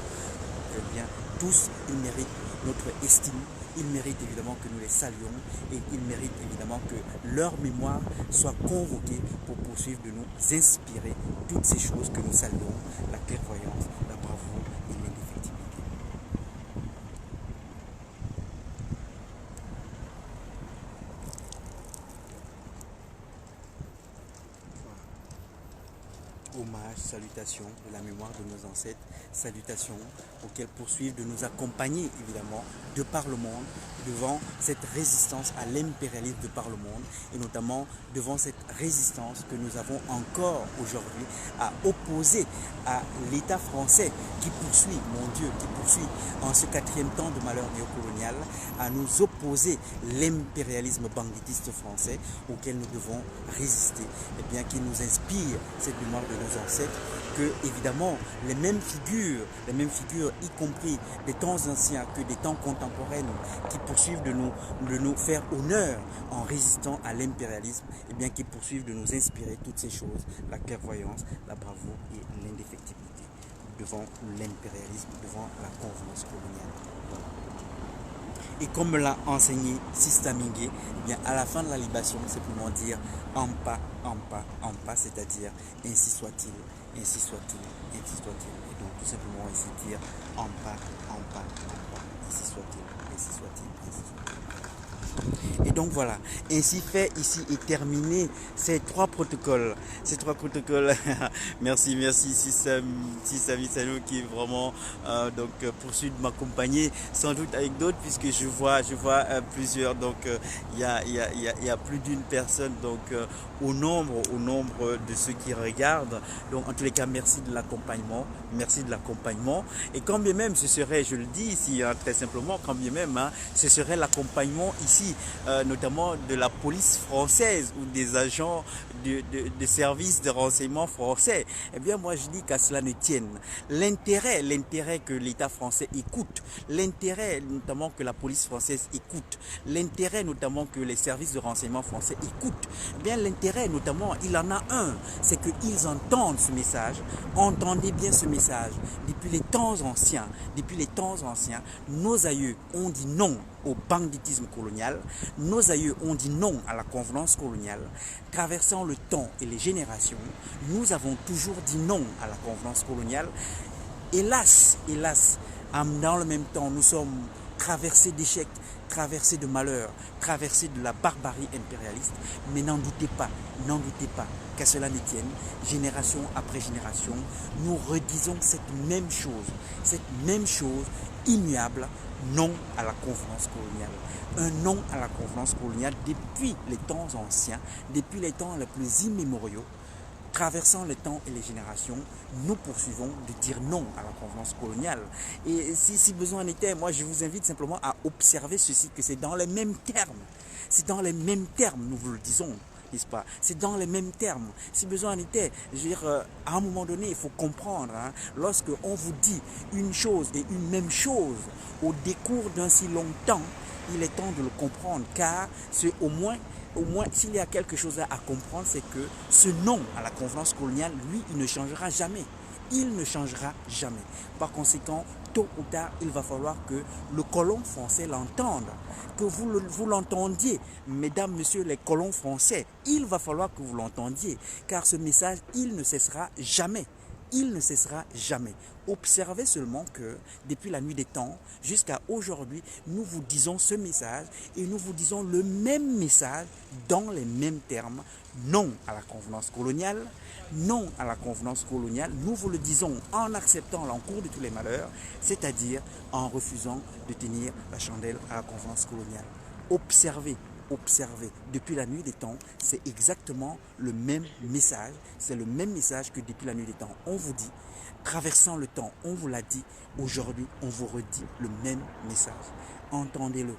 Speaker 1: Eh bien, tous ils méritent notre estime, ils méritent évidemment que nous les saluions et ils méritent évidemment que leur mémoire soit convoquée pour poursuivre de nous inspirer toutes ces choses que nous saluons, la clairvoyance, la bravoure et l'indéfectibilité. Hommage, salutation de la mémoire de nos ancêtres, salutations auxquelles poursuivent de nous accompagner évidemment de par le monde devant cette résistance à l'impérialisme de par le monde et notamment devant cette résistance que nous avons encore aujourd'hui à opposer à l'État français qui poursuit, mon Dieu, qui poursuit en ce 4e temps de malheur néocolonial à nous opposer l'impérialisme banditiste français auquel nous devons résister, et bien qui nous inspire cette mémoire de nos ancêtres que évidemment les mêmes figures, y compris des temps anciens que des temps contemporains, qui poursuivent de nous faire honneur en résistant à l'impérialisme, et bien qui poursuivent de nous inspirer toutes ces choses, la clairvoyance, la bravoure et l'indéfectibilité devant l'impérialisme, devant la convenance coloniale. Voilà. Et comme me l'a enseigné Sista Mingué, eh bien à la fin de la libation, simplement dire Ampa, Ampa, Ampa, c'est-à-dire ainsi soit-il, ainsi soit-il, ainsi soit-il. Et donc tout simplement ici dire Ampa, Ampa, Ampa, ainsi soit-il, ainsi soit-il, ainsi soit-il. Et donc voilà, ainsi fait ici est terminé ces trois protocoles. Merci, Sissa Missano qui est vraiment poursuit de m'accompagner, sans doute avec d'autres, puisque je vois plusieurs, donc il y a plus d'une personne, donc au nombre de ceux qui regardent. Donc en tous les cas, merci de l'accompagnement, et quand bien même ce serait, je le dis ici très simplement, quand bien même ce serait l'accompagnement ici, notamment de la police française ou des agents de services de renseignement français, eh bien moi je dis qu'à cela ne tienne. L'intérêt que l'État français écoute, l'intérêt notamment que la police française écoute, l'intérêt notamment que les services de renseignement français écoutent, eh bien l'intérêt notamment, il en a un, c'est qu'ils entendent ce message. Entendez bien ce message. Depuis les temps anciens, nos aïeux ont dit non au banditisme colonial, nos aïeux ont dit non à la convenance coloniale. Traversant le temps et les générations, nous avons toujours dit non à la convenance coloniale. Hélas, dans le même temps, nous sommes traversés d'échecs, traversés de malheurs, traversés de la barbarie impérialiste. Mais n'en doutez pas, qu'à cela ne tienne, génération après génération, nous redisons cette même chose immuable, non à la convenance coloniale. Un non à la convenance coloniale depuis les temps anciens, depuis les temps les plus immémoriaux. Traversant le temps et les générations, nous poursuivons de dire non à la convenance coloniale. Et si besoin en était, moi je vous invite simplement à observer ceci, que c'est dans les mêmes termes. Nous vous le disons, n'est-ce pas? C'est dans les mêmes termes. Si besoin en était, je veux dire, à un moment donné, il faut comprendre, lorsque on vous dit une chose et une même chose au décours d'un si long temps, il est temps de le comprendre, car c'est au moins s'il y a quelque chose à comprendre, c'est que ce non à la convenance coloniale, lui, il ne changera jamais. Par conséquent, tôt ou tard, il va falloir que le colon français l'entende, que vous l'entendiez. Mesdames, messieurs les colons français, il va falloir que vous l'entendiez, car ce message, il ne cessera jamais. Observez seulement que depuis la nuit des temps jusqu'à aujourd'hui, nous vous disons ce message et nous vous disons le même message dans les mêmes termes. Non à la convenance coloniale, non à la convenance coloniale. Nous vous le disons en acceptant l'encours de tous les malheurs, c'est-à-dire en refusant de tenir la chandelle à la convenance coloniale. Observez, depuis la nuit des temps, c'est exactement le même message. C'est le même message que depuis la nuit des temps. On vous dit, traversant le temps, on vous l'a dit. Aujourd'hui, on vous redit le même message. Entendez-le,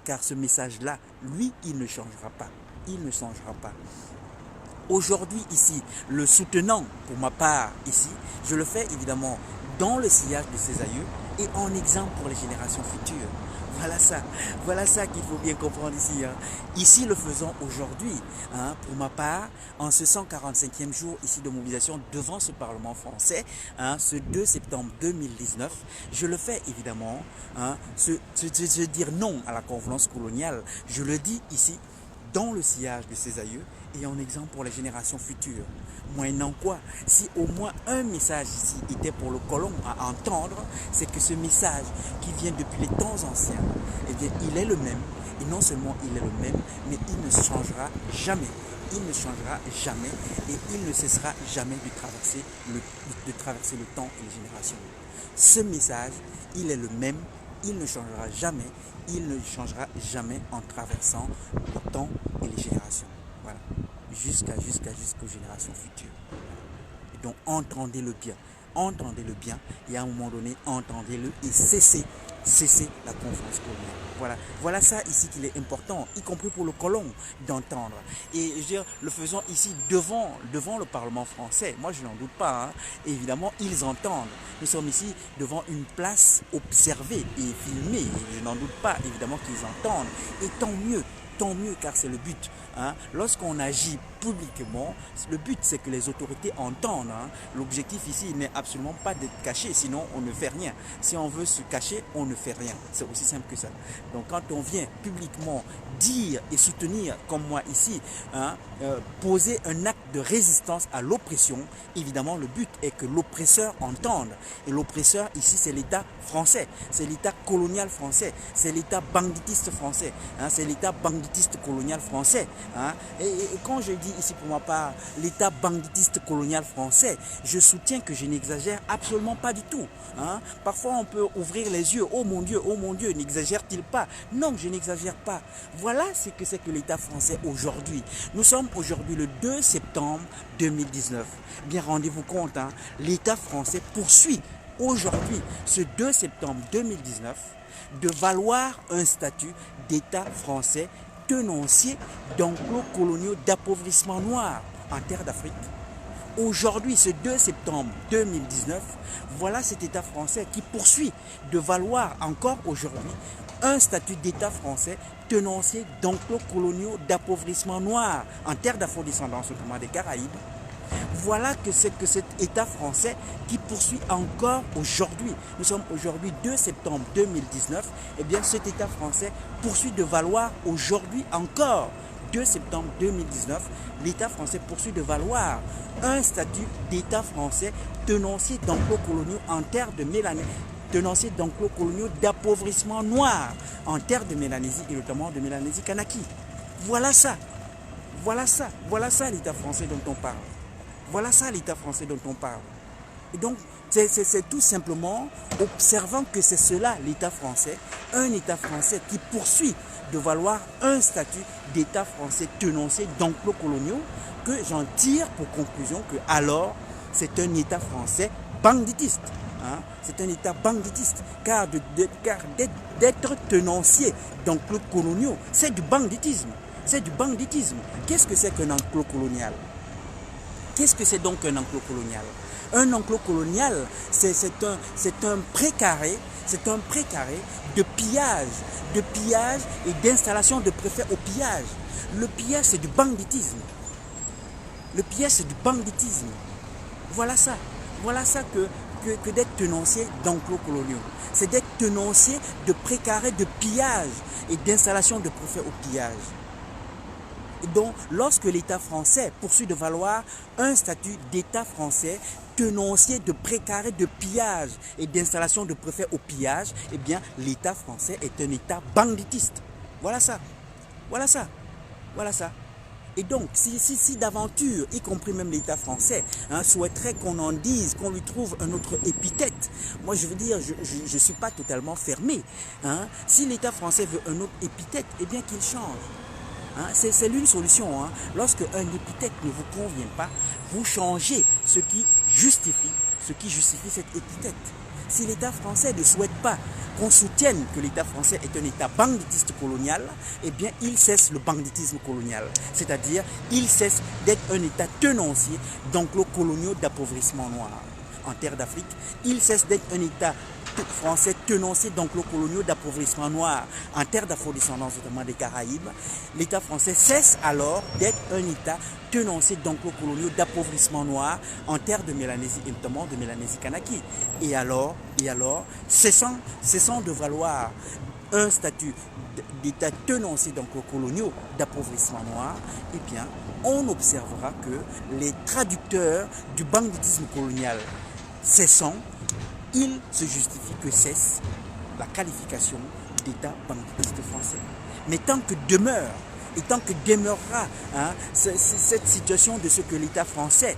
Speaker 1: car ce message-là, lui, il ne changera pas. Aujourd'hui, ici, le soutenant, pour ma part, ici, je le fais évidemment dans le sillage de ses aïeux et en exemple pour les générations futures. Voilà ça qu'il faut bien comprendre ici. Ici, le faisons aujourd'hui. Pour ma part, en ce 145e jour ici de mobilisation devant ce Parlement français, ce 2 septembre 2019, je le fais évidemment. Se dire non à la convenance coloniale, je le dis ici dans le sillage de ses aïeux et en exemple pour les générations futures. Moyennant quoi, si au moins un message ici était pour le colon à entendre, c'est que ce message qui vient depuis les temps anciens, eh bien, il est le même. Et non seulement il est le même, mais il ne changera jamais. Et il ne cessera jamais de traverser le temps et les générations. Ce message, il est le même, il ne changera jamais en traversant le temps et les générations. Voilà. Jusqu'aux générations futures. Et donc entendez-le bien et à un moment donné entendez-le et cessez cesser la conférence coloniale. Voilà ça ici qu'il est important, y compris pour le colon, d'entendre. Et je veux dire, le faisons ici devant le Parlement français. Moi, je n'en doute pas. Hein. Évidemment, ils entendent. Nous sommes ici devant une place observée et filmée. Et je n'en doute pas, évidemment, qu'ils entendent. Et tant mieux, car c'est le but. Hein. Lorsqu'on agit publiquement, le but c'est que les autorités entendent. Hein. L'objectif ici n'est absolument pas d'être caché, sinon on ne fait rien. Si on veut se cacher, on ne fait rien. C'est aussi simple que ça. Donc quand on vient publiquement dire et soutenir, comme moi ici, hein, poser un acte de résistance à l'oppression, évidemment le but est que l'oppresseur entende. Et l'oppresseur ici c'est l'État français, c'est l'État colonial français, c'est l'État banditiste français, hein, c'est l'État banditiste colonial français. Hein. Et quand je dis ici pour ma part l'État banditiste colonial français, je soutiens que je n'exagère absolument pas du tout. Hein. Parfois on peut ouvrir les yeux, oh mon Dieu, n'exagère-t-il pas? Non, je n'exagère pas. Voilà ce que c'est que l'État français aujourd'hui. Nous sommes aujourd'hui le 2 septembre 2019. Bien, rendez-vous compte, hein, l'État français poursuit aujourd'hui, ce 2 septembre 2019, de valoir un statut d'État français tenancier d'enclos coloniaux d'appauvrissement noir en terre d'Afrique. Aujourd'hui, ce 2 septembre 2019, voilà cet État français qui poursuit de valoir encore aujourd'hui un statut d'État français tenancier d'enclos coloniaux d'appauvrissement noir en terre d'afro-descendance, notamment des Caraïbes. Voilà que c'est que cet État français qui poursuit encore aujourd'hui, nous sommes aujourd'hui 2 septembre 2019, et bien cet État français poursuit de valoir aujourd'hui encore, 2 septembre 2019, l'État français poursuit de valoir un statut d'État français tenancier d'enclos coloniaux en terre de Mélanésie, tenancier d'enclos coloniaux d'appauvrissement noir en terre de Mélanésie et notamment de Mélanésie Kanaki. Voilà ça l'État français dont on parle. Voilà ça l'État français dont on parle. Et donc, c'est tout simplement observant que c'est cela l'État français, un État français qui poursuit de valoir un statut d'État français tenancier d'enclos coloniaux, que j'en tire pour conclusion que alors c'est un État français banditiste. Hein? C'est un État banditiste, car d'être tenancier d'enclos coloniaux, c'est du banditisme. C'est du banditisme. Qu'est-ce que c'est qu'un enclos colonial? Qu'est-ce que c'est donc un enclos colonial? Un enclos colonial, c'est un précaré, de pillage et d'installation de préfets au pillage. Le pillage, c'est du banditisme. Le pillage, c'est du banditisme. Voilà ça que d'être tenancier d'enclos coloniaux. C'est d'être tenancier de précaré, de pillage et d'installation de préfets au pillage. Donc, lorsque l'État français poursuit de valoir un statut d'État français tenancier de précaré, de pillage et d'installation de préfets au pillage, eh bien, l'État français est un État banditiste. Voilà ça. Et donc, si d'aventure, y compris même l'État français, hein, souhaiterait qu'on en dise, qu'on lui trouve un autre épithète, moi je veux dire, je ne suis pas totalement fermé. Hein. Si l'État français veut un autre épithète, eh bien qu'il change. Hein, c'est l'une solution. Hein. Lorsque un épithète ne vous convient pas, vous changez ce qui justifie cette épithète. Si l'État français ne souhaite pas qu'on soutienne que l'État français est un État banditiste colonial, eh bien il cesse le banditisme colonial. C'est-à-dire, il cesse d'être un État tenancier d'enclos coloniaux d'appauvrissement noir en terre d'Afrique. Il cesse d'être un État français tenancier d'enclos coloniaux d'appauvrissement noir en terre d'afro-descendance, notamment des Caraïbes. L'État français cesse alors d'être un État tenancier d'enclos coloniaux d'appauvrissement noir en terre de Mélanésie et notamment de Mélanésie Kanaki. Et alors, cessant de valoir un statut d'État tenancier d'enclos coloniaux d'appauvrissement noir, eh bien, on observera que les traducteurs du banditisme colonial cessant, il se justifie que cesse la qualification d'État banditiste français. Mais tant que demeure, et tant que demeurera cette situation de ce que l'État français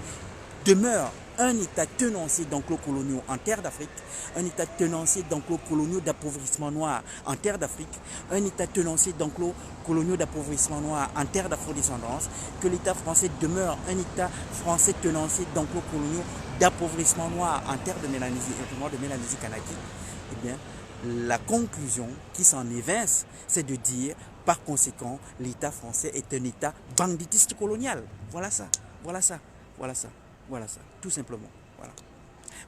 Speaker 1: demeure un État tenancier d'enclos coloniaux en terre d'Afrique, un État tenancier d'enclos coloniaux d'appauvrissement noir en terre d'Afrique, un État tenancier d'enclos coloniaux d'appauvrissement noir en terre d'afro-descendance, que l'État français demeure un État français tenancier d'enclos coloniaux d'appauvrissement noir en terre de Mélanésie, et notamment de Mélanésie Kanaki, eh bien, la conclusion qui s'en évince, c'est de dire, par conséquent, l'État français est un État banditiste colonial. Voilà ça, voilà ça, voilà ça, voilà ça, tout simplement. Voilà.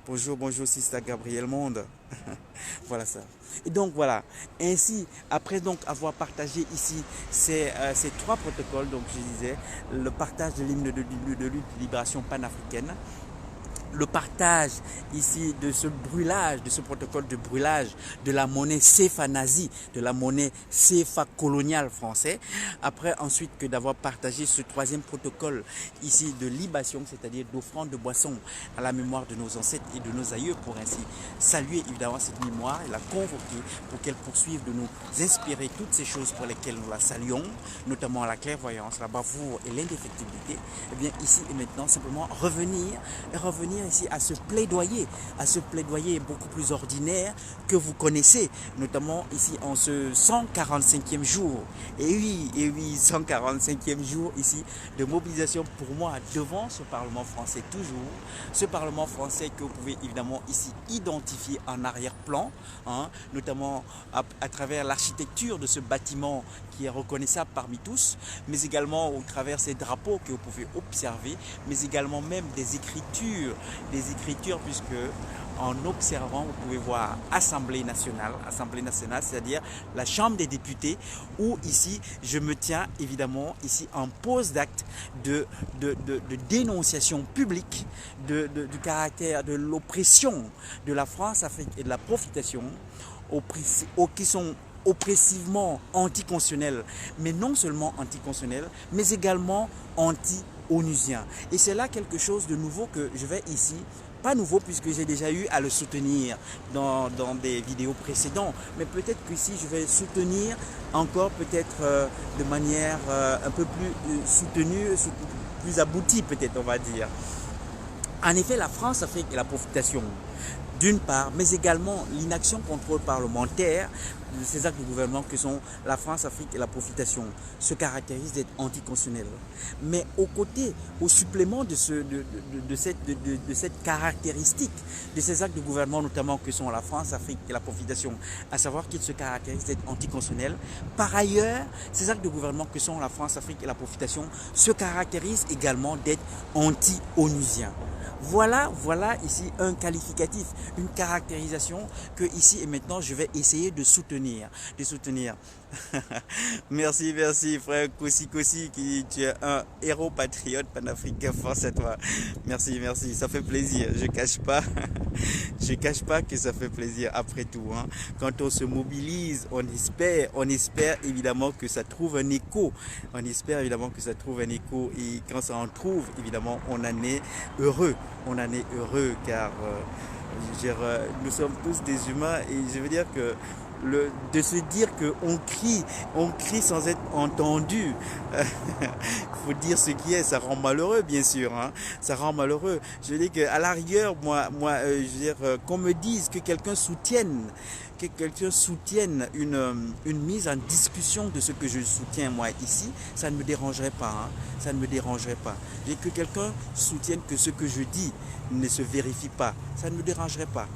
Speaker 1: Bonjour, bonjour, Sister Gabriel Monde. Voilà ça. Et donc voilà, ainsi, après donc avoir partagé ici ces trois protocoles, donc je disais, le partage de l'hymne de lutte de libération panafricaine, le partage ici de ce brûlage, de ce protocole de brûlage de la monnaie CFA nazie, de la monnaie CFA coloniale français. Après, ensuite, que d'avoir partagé ce troisième protocole ici de libation, c'est-à-dire d'offrande de boissons à la mémoire de nos ancêtres et de nos aïeux, pour ainsi saluer évidemment cette mémoire et la convoquer pour qu'elle poursuive de nous inspirer toutes ces choses pour lesquelles nous la saluons, notamment la clairvoyance, la bravoure et l'indéfectibilité. Et bien ici et maintenant, simplement revenir ici à ce plaidoyer beaucoup plus ordinaire que vous connaissez, notamment ici en ce 145e jour. Et oui, 145e jour ici de mobilisation pour moi devant ce Parlement français toujours. Ce Parlement français que vous pouvez évidemment ici identifier en arrière-plan, hein, notamment à travers l'architecture de ce bâtiment qui est reconnaissable parmi tous, mais également au travers ces drapeaux que vous pouvez observer, mais également même des écritures, puisque en observant, vous pouvez voir Assemblée nationale, c'est-à-dire la Chambre des députés, où ici, je me tiens évidemment ici en pose d'acte de dénonciation publique du caractère de l'oppression de la France, Afrique et de la profitation, qui sont oppressivement anticonstitutionnels, mais non seulement anticonstitutionnels, mais également anti-onusiens. Et c'est là quelque chose de nouveau que je vais ici, pas nouveau puisque j'ai déjà eu à le soutenir dans des vidéos précédentes, mais peut-être qu'ici je vais soutenir encore peut-être de manière un peu plus soutenue, plus aboutie peut-être on va dire. En effet, la France, Afrique et la profitation, d'une part, mais également l'inaction contrôle parlementaire de ces actes de gouvernement que sont la France, Afrique et la profitation se caractérisent d'être anticonstitutionnels. Mais au supplément de cette caractéristique de ces actes de gouvernement, notamment que sont la France, Afrique et la profitation, à savoir qu'ils se caractérisent d'être anticonstitutionnels, par ailleurs, ces actes de gouvernement que sont la France, Afrique et la profitation se caractérisent également d'être anti-onusiens. Voilà ici un qualificatif, une caractérisation que ici et maintenant je vais essayer de soutenir. Merci frère Kossi, tu es un héros patriote panafricain, force à toi. Merci, ça fait plaisir, je cache pas que ça fait plaisir après tout. Hein. Quand on se mobilise, on espère évidemment que ça trouve un écho. Et quand ça en trouve, évidemment, on en est heureux. Car nous sommes tous des humains et je veux dire que de se dire qu'on crie sans être entendu, faut dire ce qui est, ça rend malheureux bien sûr, hein, ça rend malheureux. Je veux dire qu'à la rigueur, je veux dire qu'on me dise que quelqu'un soutienne une mise en discussion de ce que je soutiens moi ici, ça ne me dérangerait pas, Et que quelqu'un soutienne que ce que je dis ne se vérifie pas, ça ne me dérangerait pas.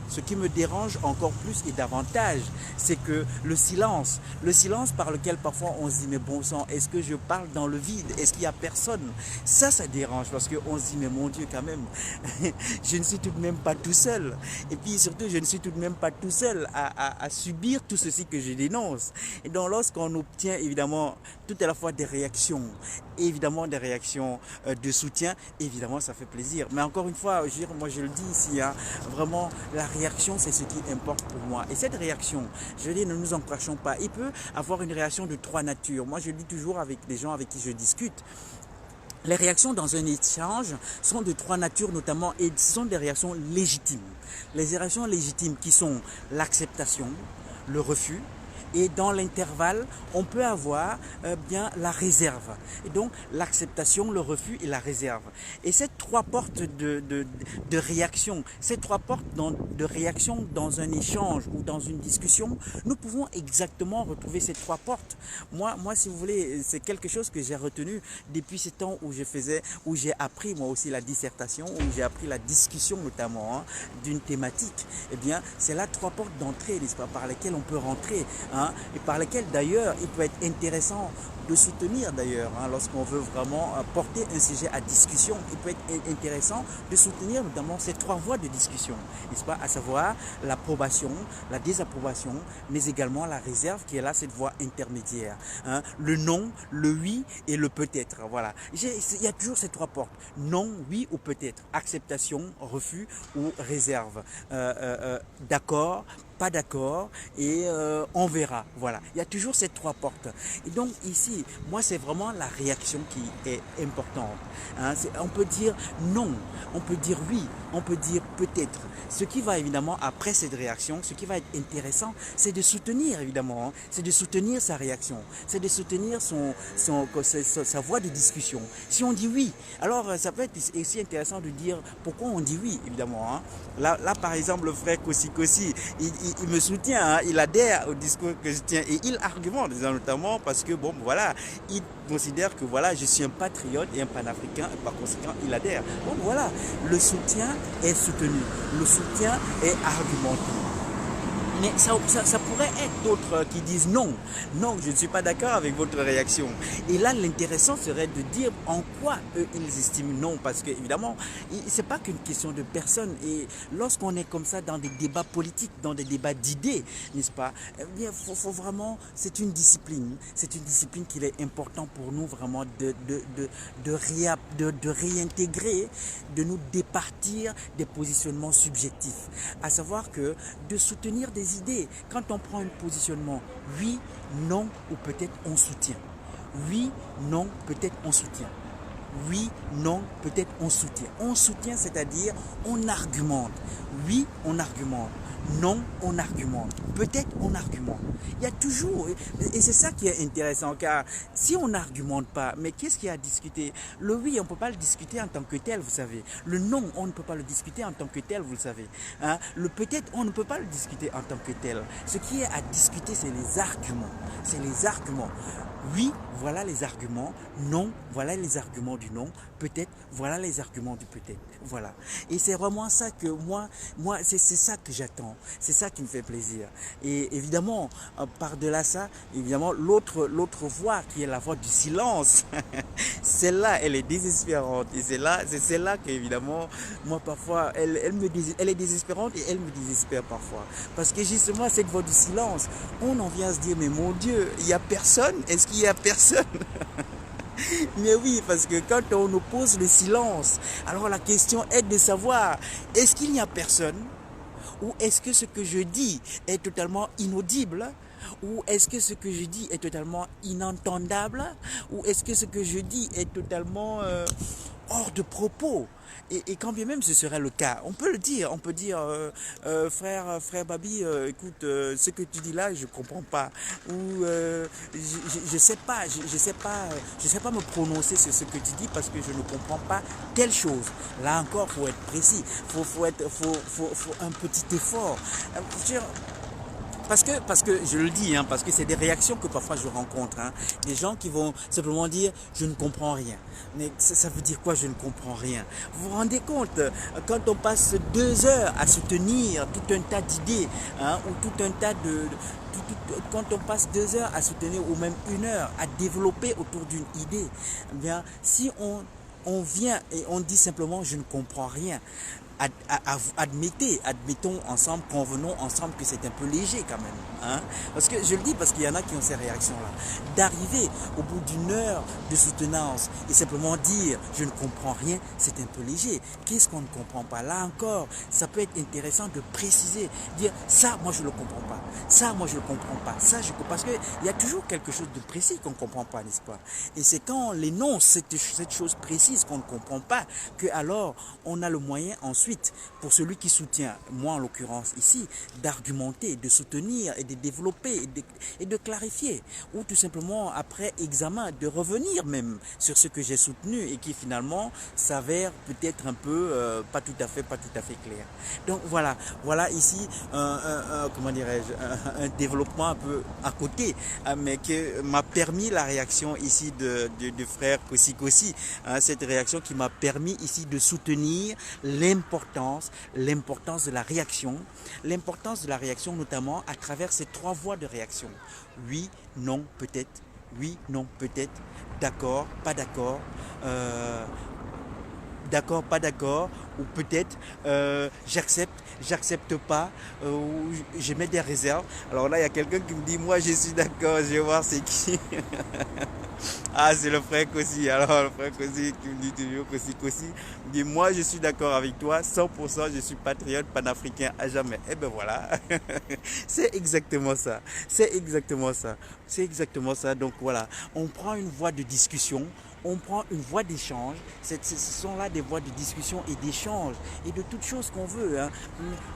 Speaker 1: Ce qui me dérange encore plus et davantage, c'est que le silence par lequel parfois on se dit mais bon sang, est-ce que je parle dans le vide, est-ce qu'il n'y a personne? Ça dérange parce qu'on se dit mais mon Dieu quand même, je ne suis tout de même pas tout seul. Et puis surtout, je ne suis tout de même pas tout seul à subir tout ceci que je dénonce. Et donc lorsqu'on obtient évidemment tout à la fois des réactions de soutien, évidemment ça fait plaisir. Mais encore une fois, moi je le dis ici, hein, vraiment la réaction c'est ce qui importe pour moi. Et cette réaction, je dis ne nous en crachons pas. Il peut avoir une réaction de trois natures. Moi je le dis toujours avec les gens avec qui je discute. Les réactions dans un échange sont de trois natures notamment et ce sont des réactions légitimes. Les réactions légitimes qui sont l'acceptation, le refus Et dans l'intervalle, on peut avoir bien la réserve. Et donc l'acceptation, le refus et la réserve. Et ces trois portes de réaction, ces trois portes de réaction dans un échange ou dans une discussion, nous pouvons exactement retrouver ces trois portes. Moi, si vous voulez, c'est quelque chose que j'ai retenu depuis ce temps où j'ai appris moi aussi la dissertation, où j'ai appris la discussion notamment d'une thématique. Eh bien, c'est là trois portes d'entrée, n'est-ce pas, par lesquelles on peut rentrer, et par lesquelles d'ailleurs il peut être intéressant de soutenir d'ailleurs, lorsqu'on veut vraiment porter un sujet à discussion, il peut être intéressant de soutenir notamment ces trois voies de discussion, n'est-ce pas, à savoir l'approbation, la désapprobation, mais également la réserve qui est là, cette voie intermédiaire, le non, le oui et le peut-être, voilà. Il y a toujours ces trois portes, non, oui ou peut-être, acceptation, refus ou réserve, d'accord, pas d'accord et on verra. Voilà, il y a toujours ces trois portes. Et donc ici, moi c'est vraiment la réaction qui est importante. On peut dire non, on peut dire oui, on peut dire peut-être. Ce qui va évidemment après cette réaction, ce qui va être intéressant, c'est de soutenir évidemment, c'est de soutenir sa réaction, c'est de soutenir sa voie de discussion. Si on dit oui, alors ça peut être aussi intéressant de dire pourquoi on dit oui évidemment. Là par exemple le frère Kossi Kossi, il me soutient, il adhère au discours que je tiens et il argumente notamment parce que bon voilà, il considère que voilà, je suis un patriote et un panafricain et par conséquent il adhère. Donc voilà, le soutien est soutenu, le soutien est argumenté. Mais ça pourrait être d'autres qui disent non, non, je ne suis pas d'accord avec votre réaction. Et là, l'intéressant serait de dire en quoi eux, ils estiment non. Parce que, évidemment, ce n'est pas qu'une question de personne. Et lorsqu'on est comme ça dans des débats politiques, dans des débats d'idées, n'est-ce pas, eh bien, faut vraiment, c'est une discipline. C'est une discipline qu'il est important pour nous vraiment de réintégrer, de nous départir des positionnements subjectifs. À savoir que de soutenir des idées. Quand on prend un positionnement, oui, non ou peut-être on soutient. Oui, non, peut-être on soutient. Oui, non, peut-être on soutient. On soutient, c'est-à-dire on argumente. Oui, on argumente. Non, on argumente. Peut-être on argumente. Il y a toujours, et c'est ça qui est intéressant, car si on n'argumente pas, mais qu'est-ce qu'il y a à discuter? Le oui, on ne peut pas le discuter en tant que tel, vous savez. Le non, on ne peut pas le discuter en tant que tel, vous le savez. Le peut-être, on ne peut pas le discuter en tant que tel. Ce qui est à discuter, c'est les arguments. C'est les arguments. Oui, voilà les arguments. Non, voilà les arguments du non. Peut-être, voilà les arguments du peut-être. Voilà. Et c'est vraiment ça que moi c'est ça que j'attends. C'est ça qui me fait plaisir. Et évidemment, par-delà ça, évidemment, l'autre voix qui est la voix du silence, celle-là, elle est désespérante. Et c'est celle-là que, évidemment, moi, parfois, elle est désespérante et elle me désespère parfois. Parce que justement, cette voix du silence, on en vient à se dire, mais mon Dieu, il n'y a personne? Est-ce qu'il y a personne? Mais oui, parce que quand on oppose le silence, alors la question est de savoir, est-ce qu'il n'y a personne? Ou est-ce que ce que je dis est totalement inaudible? Ou est-ce que ce que je dis est totalement inentendable? Ou est-ce que ce que je dis est totalement hors de propos? Et quand bien même ce serait le cas, on peut le dire, on peut dire frère Babi, écoute, ce que tu dis là, je comprends pas, ou je sais pas, je sais pas me prononcer sur ce que tu dis parce que je ne comprends pas telle chose. Là encore, faut être précis, faut un petit effort. Parce que je le dis, parce que c'est des réactions que parfois je rencontre. Des gens qui vont simplement dire je ne comprends rien. Mais ça veut dire quoi je ne comprends rien? Vous vous rendez compte, quand on passe 2 heures à soutenir tout un tas d'idées, ou tout un tas quand on passe 2 heures à soutenir ou même 1 heure à développer autour d'une idée, eh bien si on vient et on dit simplement je ne comprends rien, admettons ensemble, convenons ensemble que c'est un peu léger quand même. Parce que je le dis parce qu'il y en a qui ont ces réactions-là. D'arriver au bout d'1 heure de soutenance et simplement dire je ne comprends rien, c'est un peu léger. Qu'est-ce qu'on ne comprend pas? Là encore, ça peut être intéressant de préciser, dire ça, moi je ne le comprends pas. Ça, moi je ne le comprends pas. Ça, parce qu'il y a toujours quelque chose de précis qu'on ne comprend pas, n'est-ce pas? Et c'est quand on énonce cette chose précise bêtises, qu'on ne comprend pas, que alors on a le moyen ensuite, pour celui qui soutient, moi en l'occurrence ici, d'argumenter, de soutenir et de développer et de clarifier, ou tout simplement après examen, de revenir même sur ce que j'ai soutenu et qui finalement s'avère peut-être un peu pas tout à fait clair. Donc voilà ici comment dirais-je, un développement un peu à côté, mais qui m'a permis la réaction ici de frère Kossi Kossi, cette réaction qui m'a permis ici de soutenir l'importance de la réaction, notamment à travers ces 3 voies de réaction. Oui, non, peut-être, oui, non, peut-être, d'accord, pas d'accord, d'accord, pas d'accord, ou peut-être j'accepte pas, ou je mets des réserves. Alors là, il y a quelqu'un qui me dit, moi je suis d'accord, je vais voir c'est qui. Ah, c'est le frère Kossi. Alors, le frère Kossi qui me dit toujours Kossi, me dit, moi je suis d'accord avec toi, 100%, je suis patriote panafricain à jamais. Et ben voilà, c'est exactement ça. C'est exactement ça. C'est exactement ça. Donc voilà, on prend une voie de discussion. On prend une voie d'échange. Ce sont là des voies de discussion et d'échange et de toutes choses qu'on veut.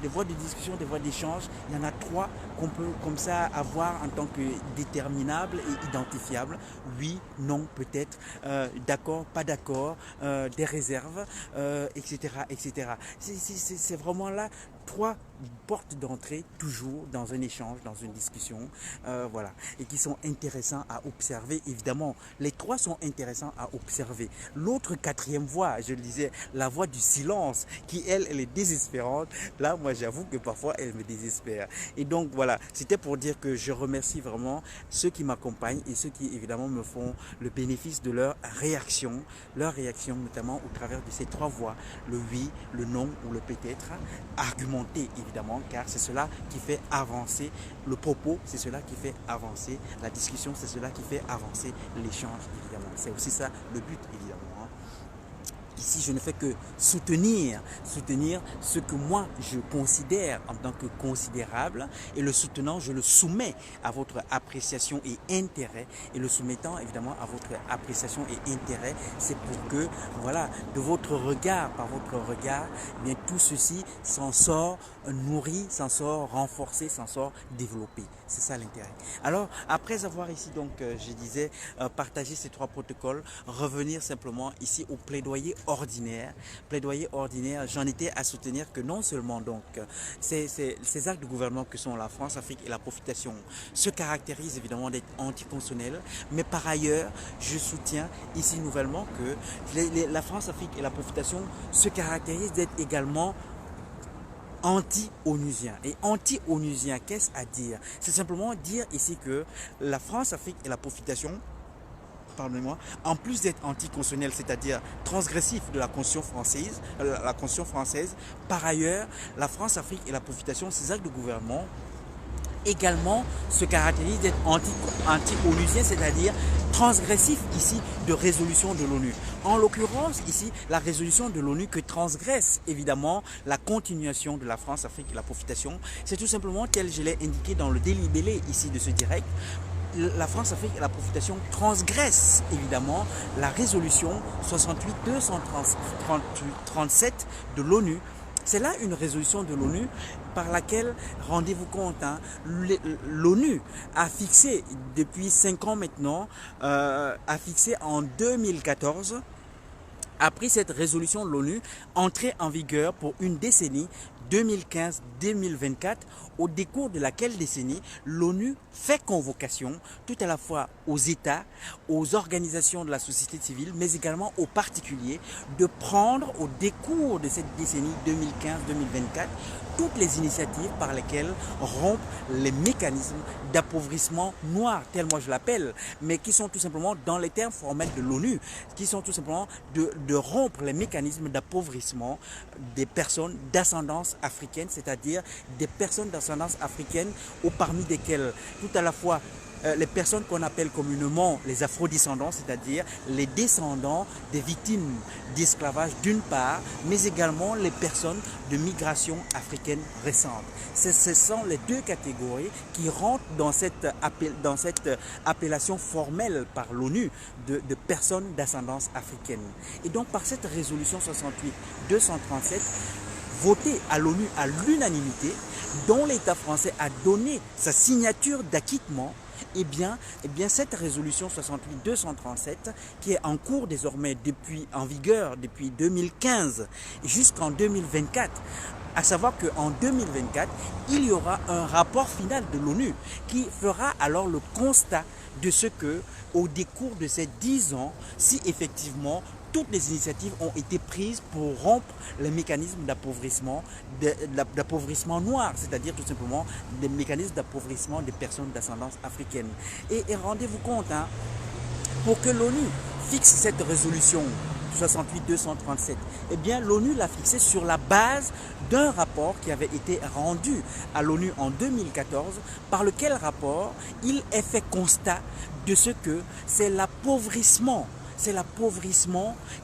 Speaker 1: Des voies de discussion, des voies d'échange, il y en a 3 qu'on peut comme ça avoir en tant que déterminables et identifiables. Oui, non, peut-être, d'accord, pas d'accord, des réserves, etc. etc. C'est vraiment là 3 portes d'entrée toujours dans un échange, dans une discussion, voilà, et qui sont intéressants à observer. Évidemment, les 3 sont intéressants à observer. L'autre 4e voie, je le disais, la voie du silence, qui elle est désespérante. Là, moi, j'avoue que parfois, elle me désespère. Et donc, voilà, c'était pour dire que je remercie vraiment ceux qui m'accompagnent et ceux qui, évidemment, me font le bénéfice de leur réaction notamment au travers de ces 3 voies, le oui, le non ou le peut-être, argumenter évidemment, car c'est cela qui fait avancer le propos, c'est cela qui fait avancer la discussion, c'est cela qui fait avancer l'échange évidemment. C'est aussi ça le but évidemment. Ici, je ne fais que soutenir ce que moi je considère en tant que considérable, et le soutenant, je le soumets à votre appréciation et intérêt, et le soumettant évidemment à votre appréciation et intérêt, c'est pour que, voilà, de votre regard, par votre regard, eh bien tout ceci s'en sort nourri, s'en sort renforcé, s'en sort développé. C'est ça l'intérêt. Alors, après avoir ici, donc, je disais, partagé ces 3 protocoles, revenir simplement ici au plaidoyer ordinaire. Plaidoyer ordinaire, j'en étais à soutenir que non seulement donc ces actes de gouvernement que sont la France-Afrique et la profitation se caractérisent évidemment d'être anticonstitutionnels, mais par ailleurs, je soutiens ici nouvellement que la France-Afrique et la profitation se caractérisent d'être également anti-onusien. Et anti-onusien, qu'est-ce à dire? C'est simplement dire ici que la France-Afrique et la profitation, pardonnez-moi, en plus d'être anticonstitutionnel, c'est-à-dire transgressif de la Constitution française, par ailleurs, la France-Afrique et la profitation, ces actes de gouvernement, également se caractérisent d'être anti-onusien, c'est-à-dire transgressif ici de résolution de l'ONU. En l'occurrence ici, la résolution de l'ONU que transgresse évidemment la continuation de la France-Afrique et la profitation, c'est tout simplement tel je l'ai indiqué dans le délibellé ici de ce direct. La France-Afrique et la profitation transgresse évidemment la résolution 68-237 de l'ONU. C'est là une résolution de l'ONU par laquelle, rendez-vous compte, l'ONU a fixé depuis 5 ans maintenant, a fixé en 2014, a pris cette résolution de l'ONU, entrée en vigueur pour une décennie, 2015-2024, au décours de laquelle décennie, l'ONU fait convocation tout à la fois aux États, aux organisations de la société civile, mais également aux particuliers, de prendre au décours de cette décennie 2015-2024 toutes les initiatives par lesquelles rompent les mécanismes d'appauvrissement noir, tel moi je l'appelle, mais qui sont tout simplement, dans les termes formels de l'ONU, qui sont tout simplement de rompre les mécanismes d'appauvrissement des personnes d'ascendance africaine, c'est-à-dire des personnes d'ascendance africaine, parmi desquelles tout à la fois les personnes qu'on appelle communément les afrodescendants, c'est-à-dire les descendants des victimes d'esclavage d'une part, mais également les personnes de migration africaine récente. Ce sont les deux catégories qui rentrent dans cette appellation formelle par l'ONU de personnes d'ascendance africaine. Et donc par cette résolution 68-237, votée à l'ONU à l'unanimité, dont l'État français a donné sa signature d'acquittement, eh bien, cette résolution 68-237, qui est en cours désormais en vigueur depuis 2015 jusqu'en 2024, à savoir qu'en 2024, il y aura un rapport final de l'ONU qui fera alors le constat de ce que, au décours de ces 10 ans, si effectivement toutes les initiatives ont été prises pour rompre les mécanismes d'appauvrissement noir, c'est-à-dire tout simplement des mécanismes d'appauvrissement des personnes d'ascendance africaine. Et rendez-vous compte, hein, pour que l'ONU fixe cette résolution 68-237, eh bien l'ONU l'a fixé sur la base d'un rapport qui avait été rendu à l'ONU en 2014, par lequel rapport il est fait constat de ce que c'est l'appauvrissement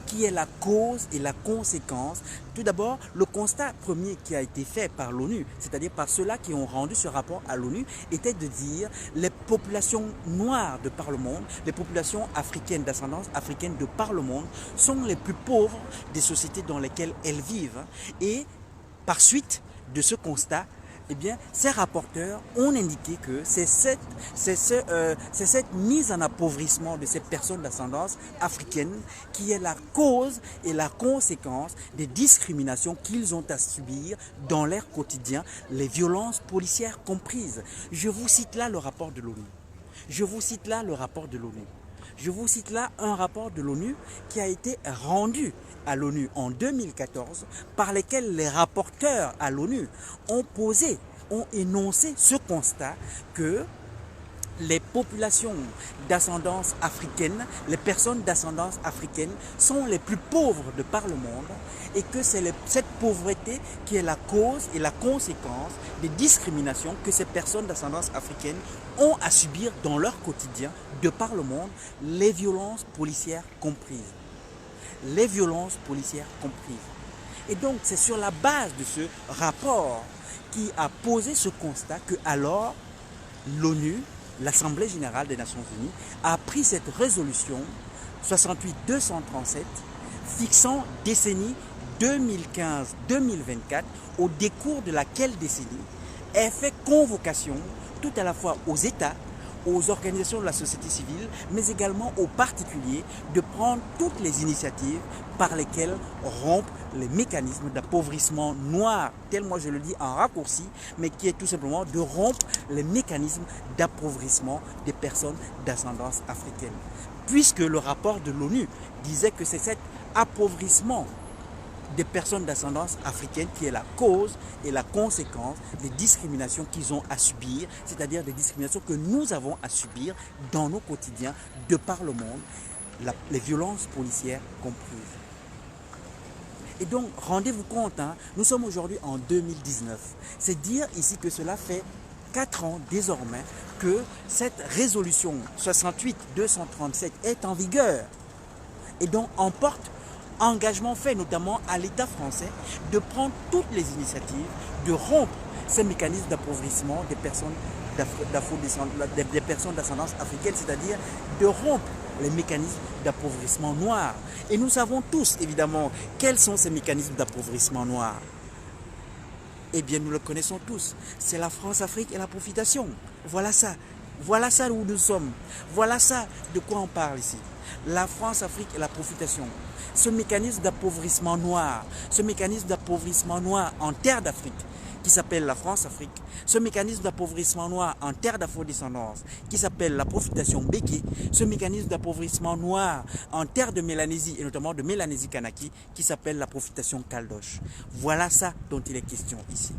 Speaker 1: qui est la cause et la conséquence. Tout d'abord, le constat premier qui a été fait par l'ONU, c'est-à-dire par ceux-là qui ont rendu ce rapport à l'ONU, était de dire les populations noires de par le monde, les populations africaines, d'ascendance africaine de par le monde, sont les plus pauvres des sociétés dans lesquelles elles vivent. Et par suite de ce constat, eh bien, ces rapporteurs ont indiqué que c'est cette mise en appauvrissement de ces personnes d'ascendance africaine qui est la cause et la conséquence des discriminations qu'ils ont à subir dans leur quotidien, les violences policières comprises. Je vous cite là le rapport de l'ONU. Je vous cite là un rapport de l'ONU qui a été rendu à l'ONU en 2014, par lesquels les rapporteurs à l'ONU ont énoncé ce constat que les populations d'ascendance africaine, les personnes d'ascendance africaine sont les plus pauvres de par le monde, et que c'est cette pauvreté qui est la cause et la conséquence des discriminations que ces personnes d'ascendance africaine ont à subir dans leur quotidien de par le monde, les violences policières comprises. Et donc c'est sur la base de ce rapport qui a posé ce constat que alors l'ONU, l'Assemblée générale des Nations Unies, a pris cette résolution 68-237 fixant décennie 2015-2024, au décours de laquelle décennie est fait convocation tout à la fois aux États, aux organisations de la société civile, mais également aux particuliers, de prendre toutes les initiatives par lesquelles rompre les mécanismes d'appauvrissement noir, tel moi je le dis en raccourci, mais qui est tout simplement de rompre les mécanismes d'appauvrissement des personnes d'ascendance africaine. Puisque le rapport de l'ONU disait que c'est cet appauvrissement des personnes d'ascendance africaine qui est la cause et la conséquence des discriminations qu'ils ont à subir, c'est-à-dire des discriminations que nous avons à subir dans nos quotidiens de par le monde, les violences policières comprises. Et donc, rendez-vous compte, hein, nous sommes aujourd'hui en 2019. C'est dire ici que cela fait 4 ans désormais que cette résolution 68-237 est en vigueur. Et donc, emporte engagement fait notamment à l'État français de prendre toutes les initiatives, de rompre ces mécanismes d'appauvrissement des personnes d'ascendance africaine, c'est-à-dire de rompre les mécanismes d'appauvrissement noir. Et nous savons tous, évidemment, quels sont ces mécanismes d'appauvrissement noir. Eh bien, nous le connaissons tous. C'est la France-Afrique et la profitation. Voilà ça. Voilà ça où nous sommes. Voilà ça de quoi on parle ici. La France-Afrique et la profitation. Ce mécanisme d'appauvrissement noir en terre d'Afrique, qui s'appelle la France-Afrique, ce mécanisme d'appauvrissement noir en terre d'afrodescendance, qui s'appelle la profitation béké, ce mécanisme d'appauvrissement noir en terre de Mélanésie, et notamment de Mélanésie-Kanaki, qui s'appelle la profitation caldoche. Voilà ça dont il est question ici.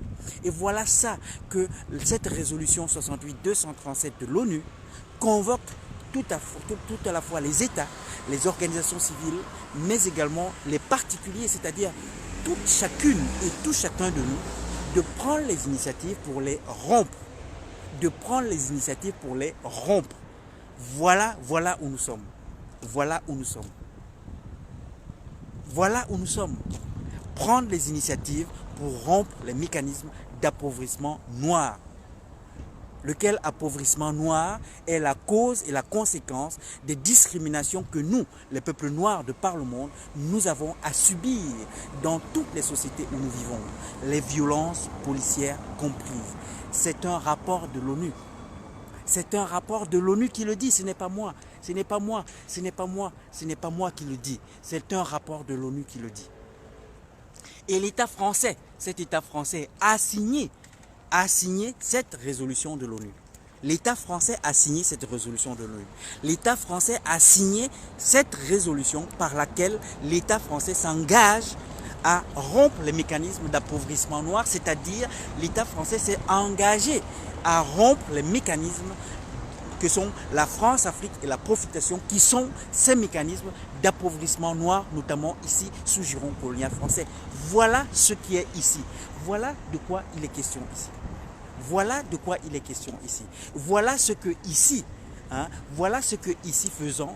Speaker 1: Et voilà ça que cette résolution 68-237 de l'ONU convoque tout à la fois les États, les organisations civiles, mais également les particuliers, c'est-à-dire toute chacune et tout chacun de nous, de prendre les initiatives pour les rompre. de prendre les initiatives pour les rompre. Voilà où nous sommes. Voilà où nous sommes. Voilà où nous sommes. Prendre les initiatives pour rompre les mécanismes d'appauvrissement noir. Lequel appauvrissement noir est la cause et la conséquence des discriminations que nous, les peuples noirs de par le monde, nous avons à subir dans toutes les sociétés où nous vivons, les violences policières comprises. C'est un rapport de l'ONU. C'est un rapport de l'ONU qui le dit, ce n'est pas moi, ce n'est pas moi, ce n'est pas moi, ce n'est pas moi qui le dis. C'est un rapport de l'ONU qui le dit. Et l'État français, cet État français a signé cette résolution de l'ONU. L'État français a signé cette résolution de l'ONU. L'État français a signé cette résolution par laquelle l'État français s'engage à rompre les mécanismes d'appauvrissement noir, c'est-à-dire l'État français s'est engagé à rompre les mécanismes que sont la France-Afrique et la profitation, qui sont ces mécanismes d'appauvrissement noir, notamment ici sous giron colonial français. Voilà ce qui est ici. Voilà de quoi il est question ici. Voilà de quoi il est question ici. Voilà ce que ici, voilà ce que ici faisant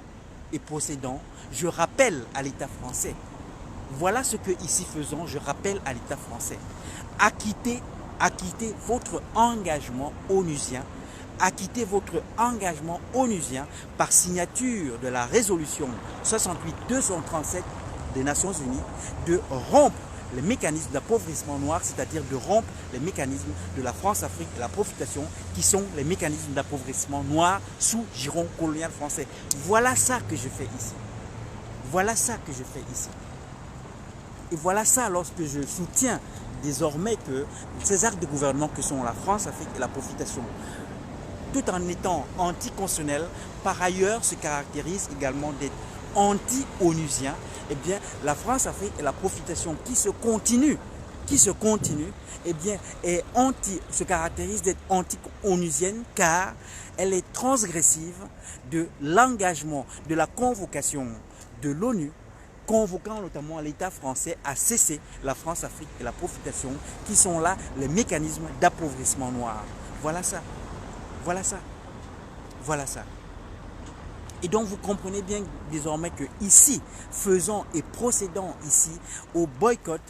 Speaker 1: et possédant, je rappelle à l'État français. Voilà ce que ici faisant, je rappelle à l'État français. Acquittez votre engagement onusien. Acquittez votre engagement onusien par signature de la résolution 68-237 des Nations Unies de rompre les mécanismes d'appauvrissement noir, c'est-à-dire de rompre les mécanismes de la France-Afrique et la profitation, qui sont les mécanismes d'appauvrissement noir sous giron colonial français. Voilà ça que je fais ici. Voilà ça que je fais ici. Et voilà ça lorsque je soutiens désormais que ces actes de gouvernement que sont la France-Afrique et la profitation, tout en étant anticonstitutionnels, par ailleurs se caractérisent également d'être anti-onusiens. Eh bien, la France-Afrique et la profitation qui se continue, eh bien, se caractérise d'être anti-onusienne car elle est transgressive de l'engagement, de la convocation de l'ONU, convoquant notamment l'État français à cesser la France-Afrique et la profitation, qui sont là les mécanismes d'appauvrissement noir. Voilà ça. Voilà ça. Voilà ça. Et donc vous comprenez bien désormais que ici, faisant et procédant ici au boycott,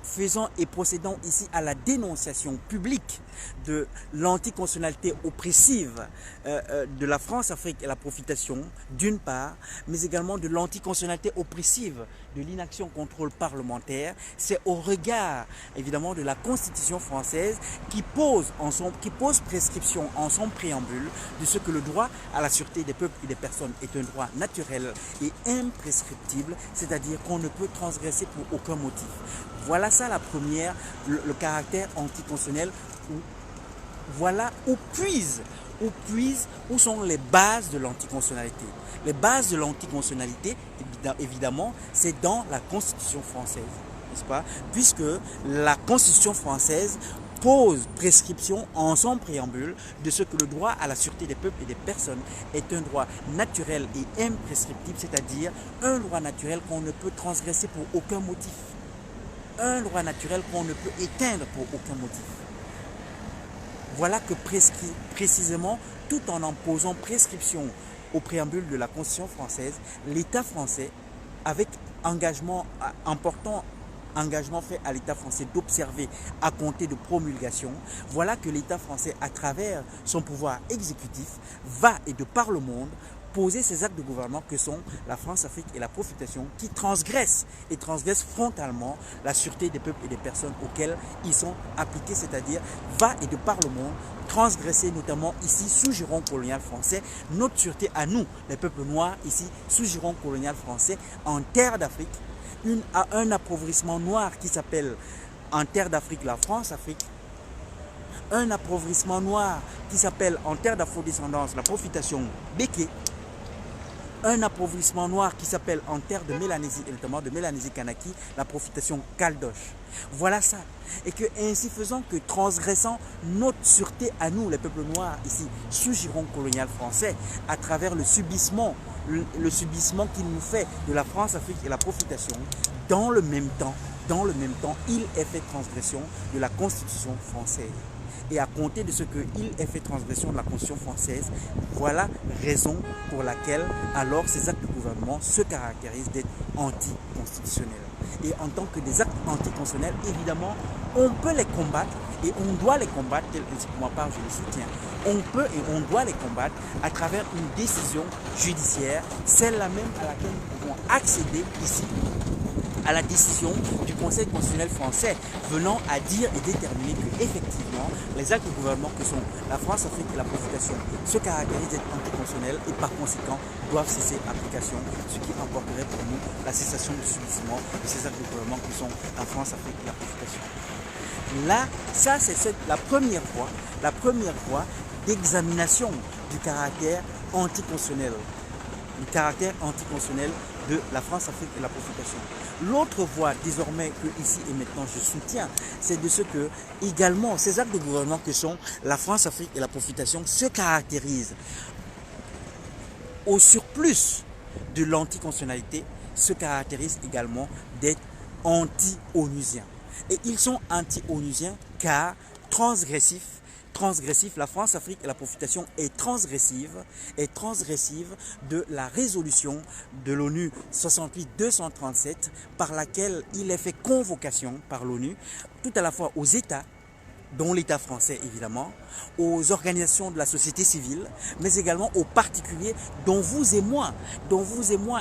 Speaker 1: faisant et procédant ici à la dénonciation publique de l'anticonstitutionnalité oppressive de la France-Afrique et la profitation, d'une part, mais également de l'anticonstitutionnalité oppressive de l'inaction contrôle parlementaire, c'est au regard évidemment de la Constitution française qui pose prescription en son préambule de ce que le droit à la sûreté des peuples et des personnes est un droit naturel et imprescriptible, c'est-à-dire qu'on ne peut transgresser pour aucun motif. Voilà ça la première, le caractère anticonstitutionnel. Voilà où sont les bases de l'anticonstitutionnalité. Les bases de l'anticonstitutionnalité, évidemment, c'est dans la Constitution française, n'est-ce pas? Puisque la Constitution française pose prescription en son préambule de ce que le droit à la sûreté des peuples et des personnes est un droit naturel et imprescriptible, c'est-à-dire un droit naturel qu'on ne peut transgresser pour aucun motif. Un droit naturel qu'on ne peut éteindre pour aucun motif. Voilà que précisément, tout en posant prescription au préambule de la Constitution française, l'État français, avec important engagement fait à l'État français d'observer à compter de promulgation, voilà que l'État français, à travers son pouvoir exécutif, va et de par le monde poser ces actes de gouvernement que sont la France-Afrique et la profitation, qui transgressent frontalement la sûreté des peuples et des personnes auxquelles ils sont appliqués, c'est-à-dire va et de par le monde transgresser notamment ici sous giron colonial français notre sûreté à nous, les peuples noirs ici sous giron colonial français en terre d'Afrique, un appauvrissement noir qui s'appelle en terre d'Afrique la France-Afrique, un appauvrissement noir qui s'appelle en terre d'afrodescendance la profitation Béké, un appauvrissement noir qui s'appelle en terre de Mélanésie, et notamment de Mélanésie-Kanaki, la profitation Caldoche. Voilà ça. Et que ainsi faisant que transgressant notre sûreté à nous, les peuples noirs, ici, sous giron colonial français, à travers le subissement qu'il nous fait de la France-Afrique et la profitation, dans le même temps, il est fait transgression de la Constitution française. et à compter de ce qu'il ait fait transgression de la Constitution française. Voilà raison pour laquelle alors ces actes de gouvernement se caractérisent d'être anticonstitutionnels. Et en tant que des actes anticonstitutionnels, évidemment, on peut les combattre et on doit les combattre, tel que pour ma part je le soutiens. On peut et on doit les combattre à travers une décision judiciaire, celle-là même à laquelle nous pouvons accéder ici, à la décision du Conseil constitutionnel français venant à dire et déterminer que effectivement les actes de gouvernement que sont la France-Afrique et la Profitation se caractérisent d'être anticonstitutionnels et par conséquent doivent cesser application, ce qui emporterait pour nous la cessation du subissement de ces actes de gouvernement que sont la France-Afrique et la Profitation. Là, ça c'est la première fois d'examination du caractère anticonstitutionnel. Le caractère anticonstitutionnel de la France-Afrique et la Profitation. L'autre voie, désormais, que ici et maintenant je soutiens, c'est de ce que, également, ces actes de gouvernement que sont la France-Afrique et la Profitation se caractérisent au surplus de l'anticonstitutionnalité, se caractérisent également d'être anti-onusiens. Et ils sont anti-onusiens car transgressifs, la France-Afrique et la Profitation est transgressive de la résolution de l'ONU 68-237 par laquelle il est fait convocation par l'ONU tout à la fois aux États, dont l'État français évidemment, aux organisations de la société civile, mais également aux particuliers dont vous et moi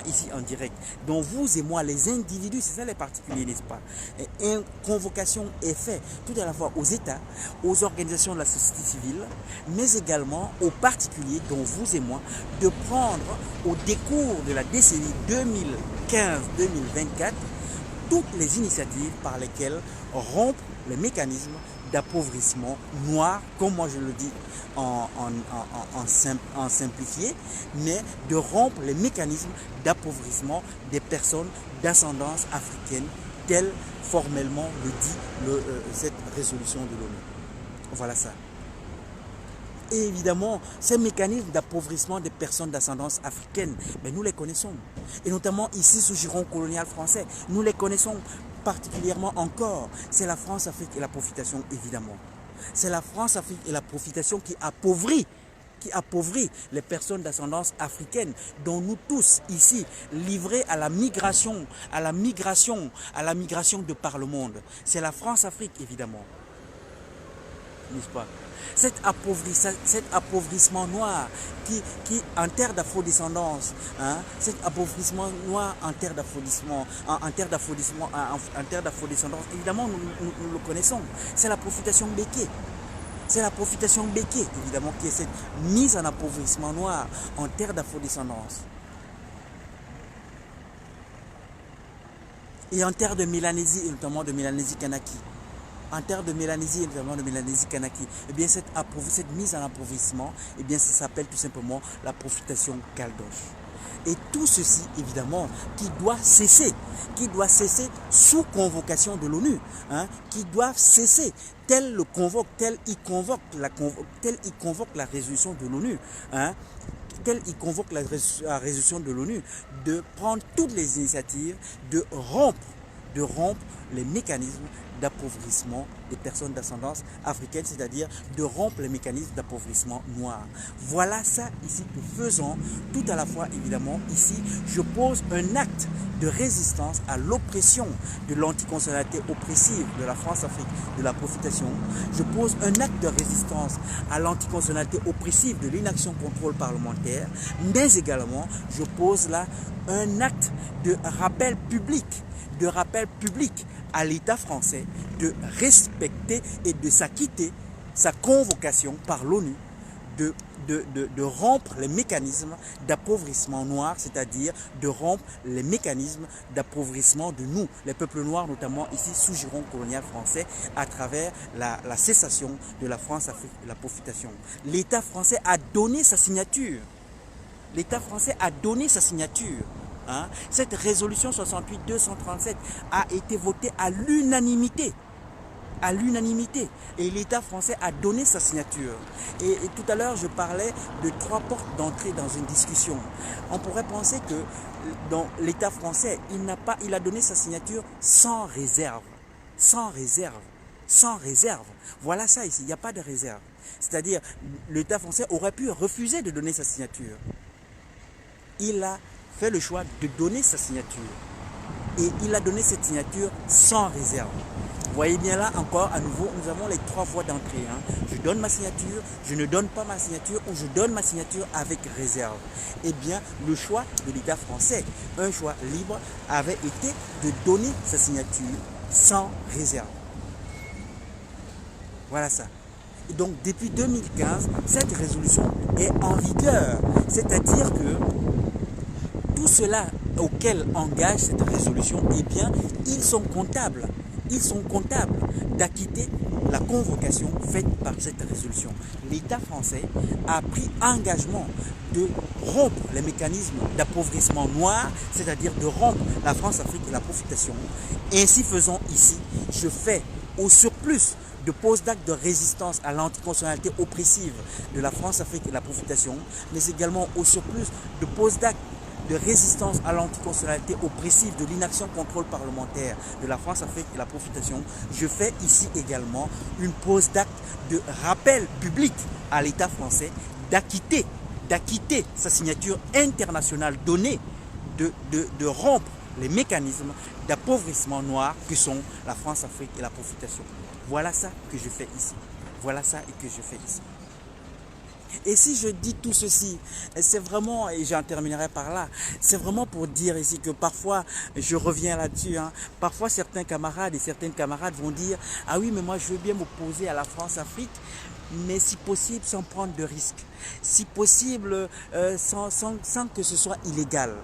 Speaker 1: ici en direct, dont vous et moi les individus, c'est ça les particuliers, n'est-ce pas? Et une convocation est faite tout à la fois aux États, aux organisations de la société civile, mais également aux particuliers dont vous et moi de prendre au décours de la décennie 2015-2024 toutes les initiatives par lesquelles rompre les mécanismes d'appauvrissement noir, comme moi je le dis en simplifié, mais de rompre les mécanismes d'appauvrissement des personnes d'ascendance africaine, tel formellement le dit cette résolution de l'ONU. Voilà ça. Et évidemment, ces mécanismes d'appauvrissement des personnes d'ascendance africaine, mais nous les connaissons. Et notamment ici sous giron colonial français, nous les connaissons particulièrement encore. C'est la France-Afrique et la Profitation, évidemment. C'est la France-Afrique et la Profitation qui appauvrit les personnes d'ascendance africaine, dont nous tous ici, livrés à la migration de par le monde. C'est la France-Afrique, évidemment. N'est-ce pas? Cet appauvrissement noir qui en terre d'afrodescendance, cet appauvrissement noir en terre d'afrodescendance, évidemment nous le connaissons. C'est la Profitation Béké. C'est la Profitation Béké, évidemment, qui est cette mise en appauvrissement noir en terre d'afrodescendance. Et en terre de Mélanésie, et notamment de Mélanésie Kanaki. En terre de Mélanésie, évidemment de Mélanésie Kanaki, eh bien cette mise en appauvrissement, eh bien ça s'appelle tout simplement la Profitation Caldoche. Et tout ceci, évidemment, qui doit cesser sous convocation de l'ONU, qui doivent cesser, tel il convoque la résolution de l'ONU, tel il convoque la résolution de l'ONU, de prendre toutes les initiatives, de rompre les mécanismes d'appauvrissement des personnes d'ascendance africaine, c'est-à-dire de rompre les mécanismes d'appauvrissement noir. Voilà ça ici que faisons tout à la fois, évidemment, ici, je pose un acte de résistance à l'oppression de l'anticonstitutionnalité oppressive de la France-Afrique, de la Profitation. Je pose un acte de résistance à l'anticonstitutionnalité oppressive de l'inaction contrôle parlementaire, mais également, je pose là un acte de rappel public à l'État français de respecter et de s'acquitter sa convocation par l'ONU de rompre les mécanismes d'appauvrissement noir, c'est-à-dire de rompre les mécanismes d'appauvrissement de nous, les peuples noirs, notamment ici sous giron colonial français, à travers la cessation de la France-Afrique et la Profitation. L'État français a donné sa signature. L'État français a donné sa signature. Cette résolution 68-237 a été votée à l'unanimité. Et l'État français a donné sa signature. Et tout à l'heure, je parlais de 3 portes d'entrée dans une discussion. On pourrait penser que dans l'État français, il a donné sa signature sans réserve. sans réserve. Voilà ça ici, il n'y a pas de réserve. C'est-à-dire, l'État français aurait pu refuser de donner sa signature. Il a fait le choix de donner sa signature. Et il a donné cette signature sans réserve. Vous voyez bien là encore, à nouveau, nous avons les 3 voies d'entrée. Je donne ma signature, je ne donne pas ma signature ou je donne ma signature avec réserve. Eh bien, le choix de l'État français, un choix libre, avait été de donner sa signature sans réserve. Voilà ça. Et donc, depuis 2015, cette résolution est en vigueur. C'est-à-dire que tout cela auquel engage cette résolution, eh bien, ils sont comptables. Ils sont comptables d'acquitter la convocation faite par cette résolution. L'État français a pris engagement de rompre les mécanismes d'appauvrissement noir, c'est-à-dire de rompre la France-Afrique et la profitation. Ainsi faisant ici, je fais au surplus de pose d'actes de résistance à l'anticonstitutionnalité oppressive de la France-Afrique et la profitation, mais également au surplus de pose d'actes de résistance à l'anticonstitutionnalité oppressive de l'inaction contrôle parlementaire de la France-Afrique et la profitation, je fais ici également une pose d'acte de rappel public à l'État français d'acquitter sa signature internationale donnée, de rompre les mécanismes d'appauvrissement noir que sont la France-Afrique et la profitation. Voilà ça que je fais ici. Voilà ça et que je fais ici. Et si je dis tout ceci, c'est vraiment, et j'en terminerai par là, c'est vraiment pour dire ici que parfois, je reviens là-dessus, parfois certains camarades et certaines camarades vont dire « Ah oui, mais moi je veux bien m'opposer à la France-Afrique, mais si possible sans prendre de risques, si possible sans que ce soit illégal. »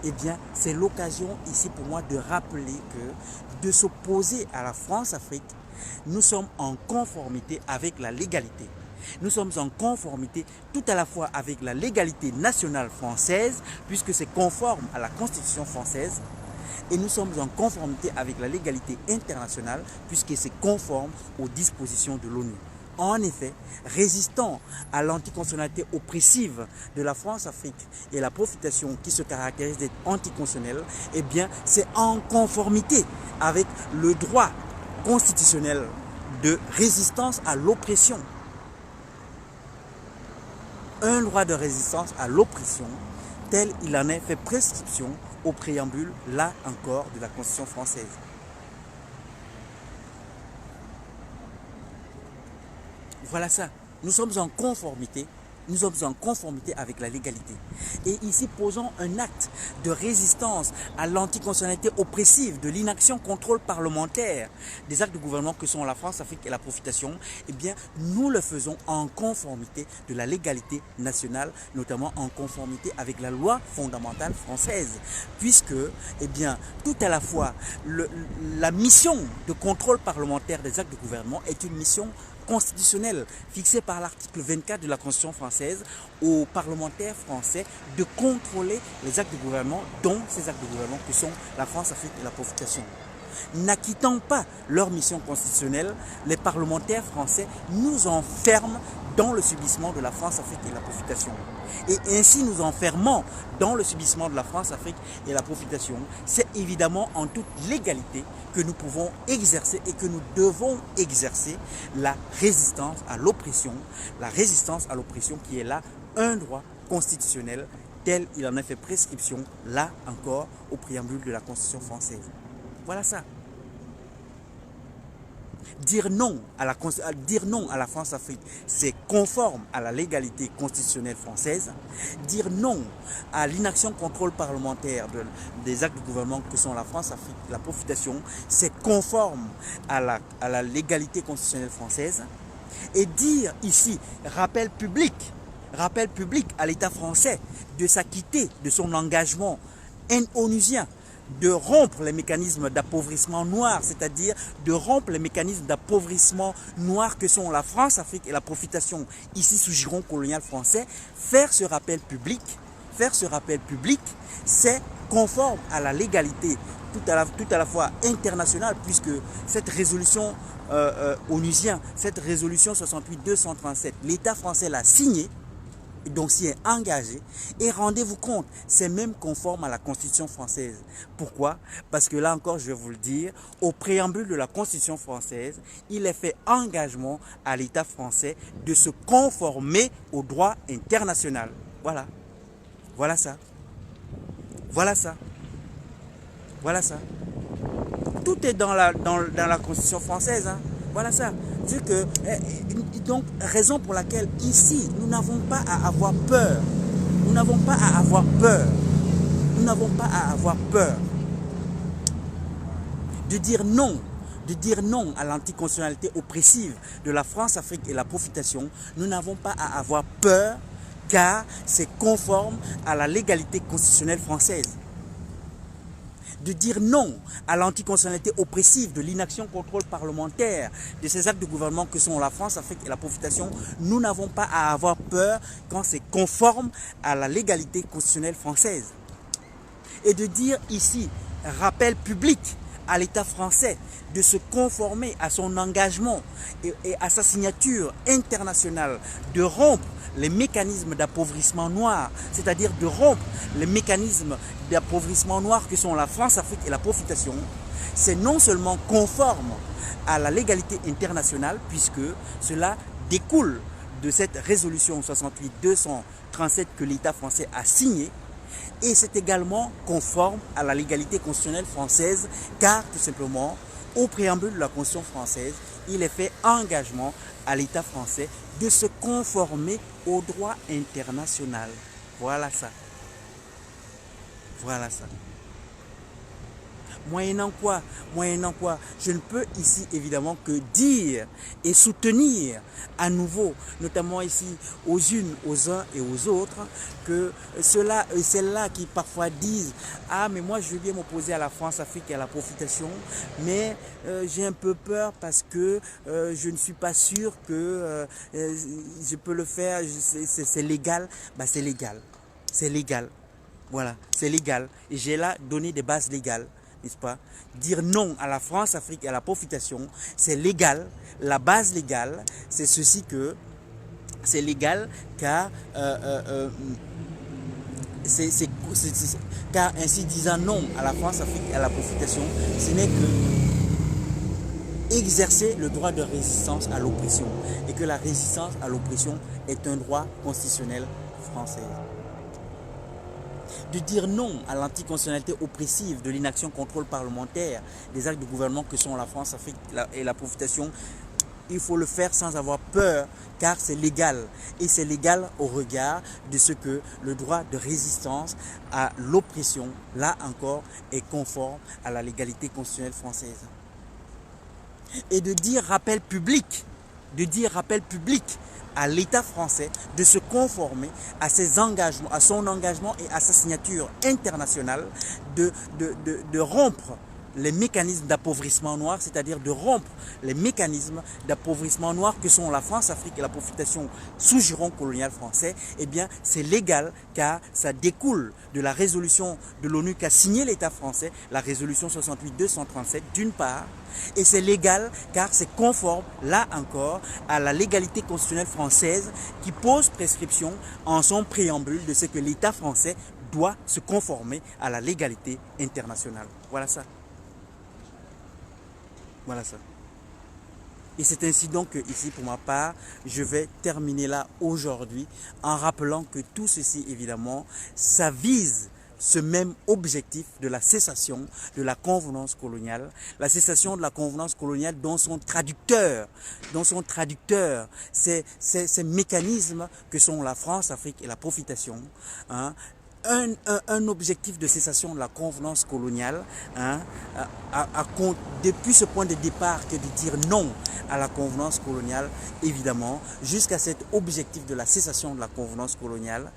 Speaker 1: Eh bien, c'est l'occasion ici pour moi de rappeler que de s'opposer à la France-Afrique, nous sommes en conformité avec la légalité. Nous sommes en conformité tout à la fois avec la légalité nationale française, puisque c'est conforme à la Constitution française, et nous sommes en conformité avec la légalité internationale, puisque c'est conforme aux dispositions de l'ONU. En effet, résistant à l'anticonstitutionnalité oppressive de la France-Afrique et la profitation qui se caractérise d'être anticonstitutionnelle, eh bien, c'est en conformité avec le droit constitutionnel de résistance à l'oppression. Un droit de résistance à l'oppression, tel il en est fait prescription au préambule, là encore, de la Constitution française. Voilà ça. Nous sommes en conformité. Nous sommes en conformité avec la légalité. Et ici, posons un acte de résistance à l'anticonstitutionnalité oppressive de l'inaction contrôle parlementaire des actes de gouvernement que sont la France-Afrique et la profitation. Eh bien, nous le faisons en conformité de la légalité nationale, notamment en conformité avec la loi fondamentale française. Puisque, eh bien, tout à la fois, la mission de contrôle parlementaire des actes de gouvernement est une mission constitutionnelle fixée par l'article 24 de la Constitution française aux parlementaires français de contrôler les actes de gouvernement, dont ces actes de gouvernement que sont la France-Afrique et la profitation. N'acquittant pas leur mission constitutionnelle, les parlementaires français nous enferment dans le subissement de la France-Afrique et la profitation. Et ainsi nous enfermant dans le subissement de la France-Afrique et la profitation, c'est évidemment en toute légalité que nous pouvons exercer et que nous devons exercer la résistance à l'oppression. La résistance à l'oppression qui est là un droit constitutionnel tel il en a fait prescription, là encore, au préambule de la Constitution française. Voilà ça. Dire non à la France-Afrique, c'est conforme à la légalité constitutionnelle française. Dire non à l'inaction contrôle parlementaire des actes de gouvernement que sont la France-Afrique, la profitation, c'est conforme à la légalité constitutionnelle française. Et dire ici, rappel public à l'État français de s'acquitter de son engagement onusien, de rompre les mécanismes d'appauvrissement noir, c'est-à-dire de rompre les mécanismes d'appauvrissement noir que sont la France-Afrique et la profitation, ici sous giron colonial français. Faire ce rappel public, c'est conforme à la légalité tout à la fois internationale, puisque cette résolution onusienne, cette résolution 68-237, l'État français l'a signée. donc s'y est engagé, et rendez-vous compte, c'est même conforme à la Constitution française. Pourquoi? Parce que là encore, je vais vous le dire, au préambule de la Constitution française, il est fait engagement à l'État français de se conformer au droit international. Voilà. Voilà ça. Voilà ça. Voilà ça. Tout est dans la Constitution française. Hein. Voilà ça. C'est que, donc, raison pour laquelle ici, nous n'avons pas à avoir peur. Nous n'avons pas à avoir peur. Nous n'avons pas à avoir peur de dire non à l'anticonstitutionnalité oppressive de la France-Afrique et la profitation. Nous n'avons pas à avoir peur car c'est conforme à la légalité constitutionnelle française. De dire non à l'anticonstitutionnalité oppressive de l'inaction contrôle parlementaire de ces actes de gouvernement que sont la France, l'Afrique et la profitation, nous n'avons pas à avoir peur quand c'est conforme à la légalité constitutionnelle française. Et de dire ici, rappel public à l'État français de se conformer à son engagement et à sa signature internationale, de rompre les mécanismes d'appauvrissement noir, c'est-à-dire de rompre les mécanismes d'appauvrissement noir que sont la France, l'Afrique et la profitation, c'est non seulement conforme à la légalité internationale, puisque cela découle de cette résolution 68-237 que l'État français a signée, et c'est également conforme à la légalité constitutionnelle française, car tout simplement, au préambule de la Constitution française, il est fait engagement à l'État français de se conformer au droit international. Voilà ça. Voilà ça. Moyennant quoi, je ne peux ici évidemment que dire et soutenir à nouveau, notamment ici aux unes, aux uns et aux autres, que celles-là qui parfois disent « Ah, mais moi je veux bien m'opposer à la France, Afrique et à la profitation, mais j'ai un peu peur parce que je ne suis pas sûr que je peux le faire, c'est légal. » Ben, c'est légal, c'est légal. Voilà, c'est légal. Et j'ai là donné des bases légales, n'est-ce pas? Dire non à la France, Afrique et à la profitation, c'est légal. La base légale, c'est ceci que c'est légal car, car ainsi disant non à la France, Afrique et à la profitation, ce n'est que exercer le droit de résistance à l'oppression. Et que la résistance à l'oppression est un droit constitutionnel français. De dire non à l'anticonstitutionnalité oppressive de l'inaction contrôle parlementaire des actes de gouvernement que sont la France, l'Afrique et la profitation, il faut le faire sans avoir peur car c'est légal. Et c'est légal au regard de ce que le droit de résistance à l'oppression, là encore, est conforme à la légalité constitutionnelle française. Et de dire rappel public à l'État français de se conformer à ses engagements, à son engagement et à sa signature internationale, de rompre les mécanismes d'appauvrissement noir, c'est-à-dire de rompre les mécanismes d'appauvrissement noir que sont la France, l'Afrique et la profitation sous giron colonial français, eh bien c'est légal car ça découle de la résolution de l'ONU qu'a signé l'État français, la résolution 68-237 d'une part, et c'est légal car c'est conforme, là encore, à la légalité constitutionnelle française qui pose prescription en son préambule de ce que l'État français doit se conformer à la légalité internationale. Voilà ça. Voilà ça. Et c'est ainsi donc que ici, pour ma part, je vais terminer là aujourd'hui en rappelant que tout ceci, évidemment, ça vise ce même objectif de la cessation de la convenance coloniale, la cessation de la convenance coloniale dont son traducteur, c'est ces mécanismes que sont la France, l'Afrique et la profitation, hein, un objectif de cessation de la convenance coloniale, hein, depuis ce point de départ que de dire non à la convenance coloniale, évidemment, jusqu'à cet objectif de la cessation de la convenance coloniale,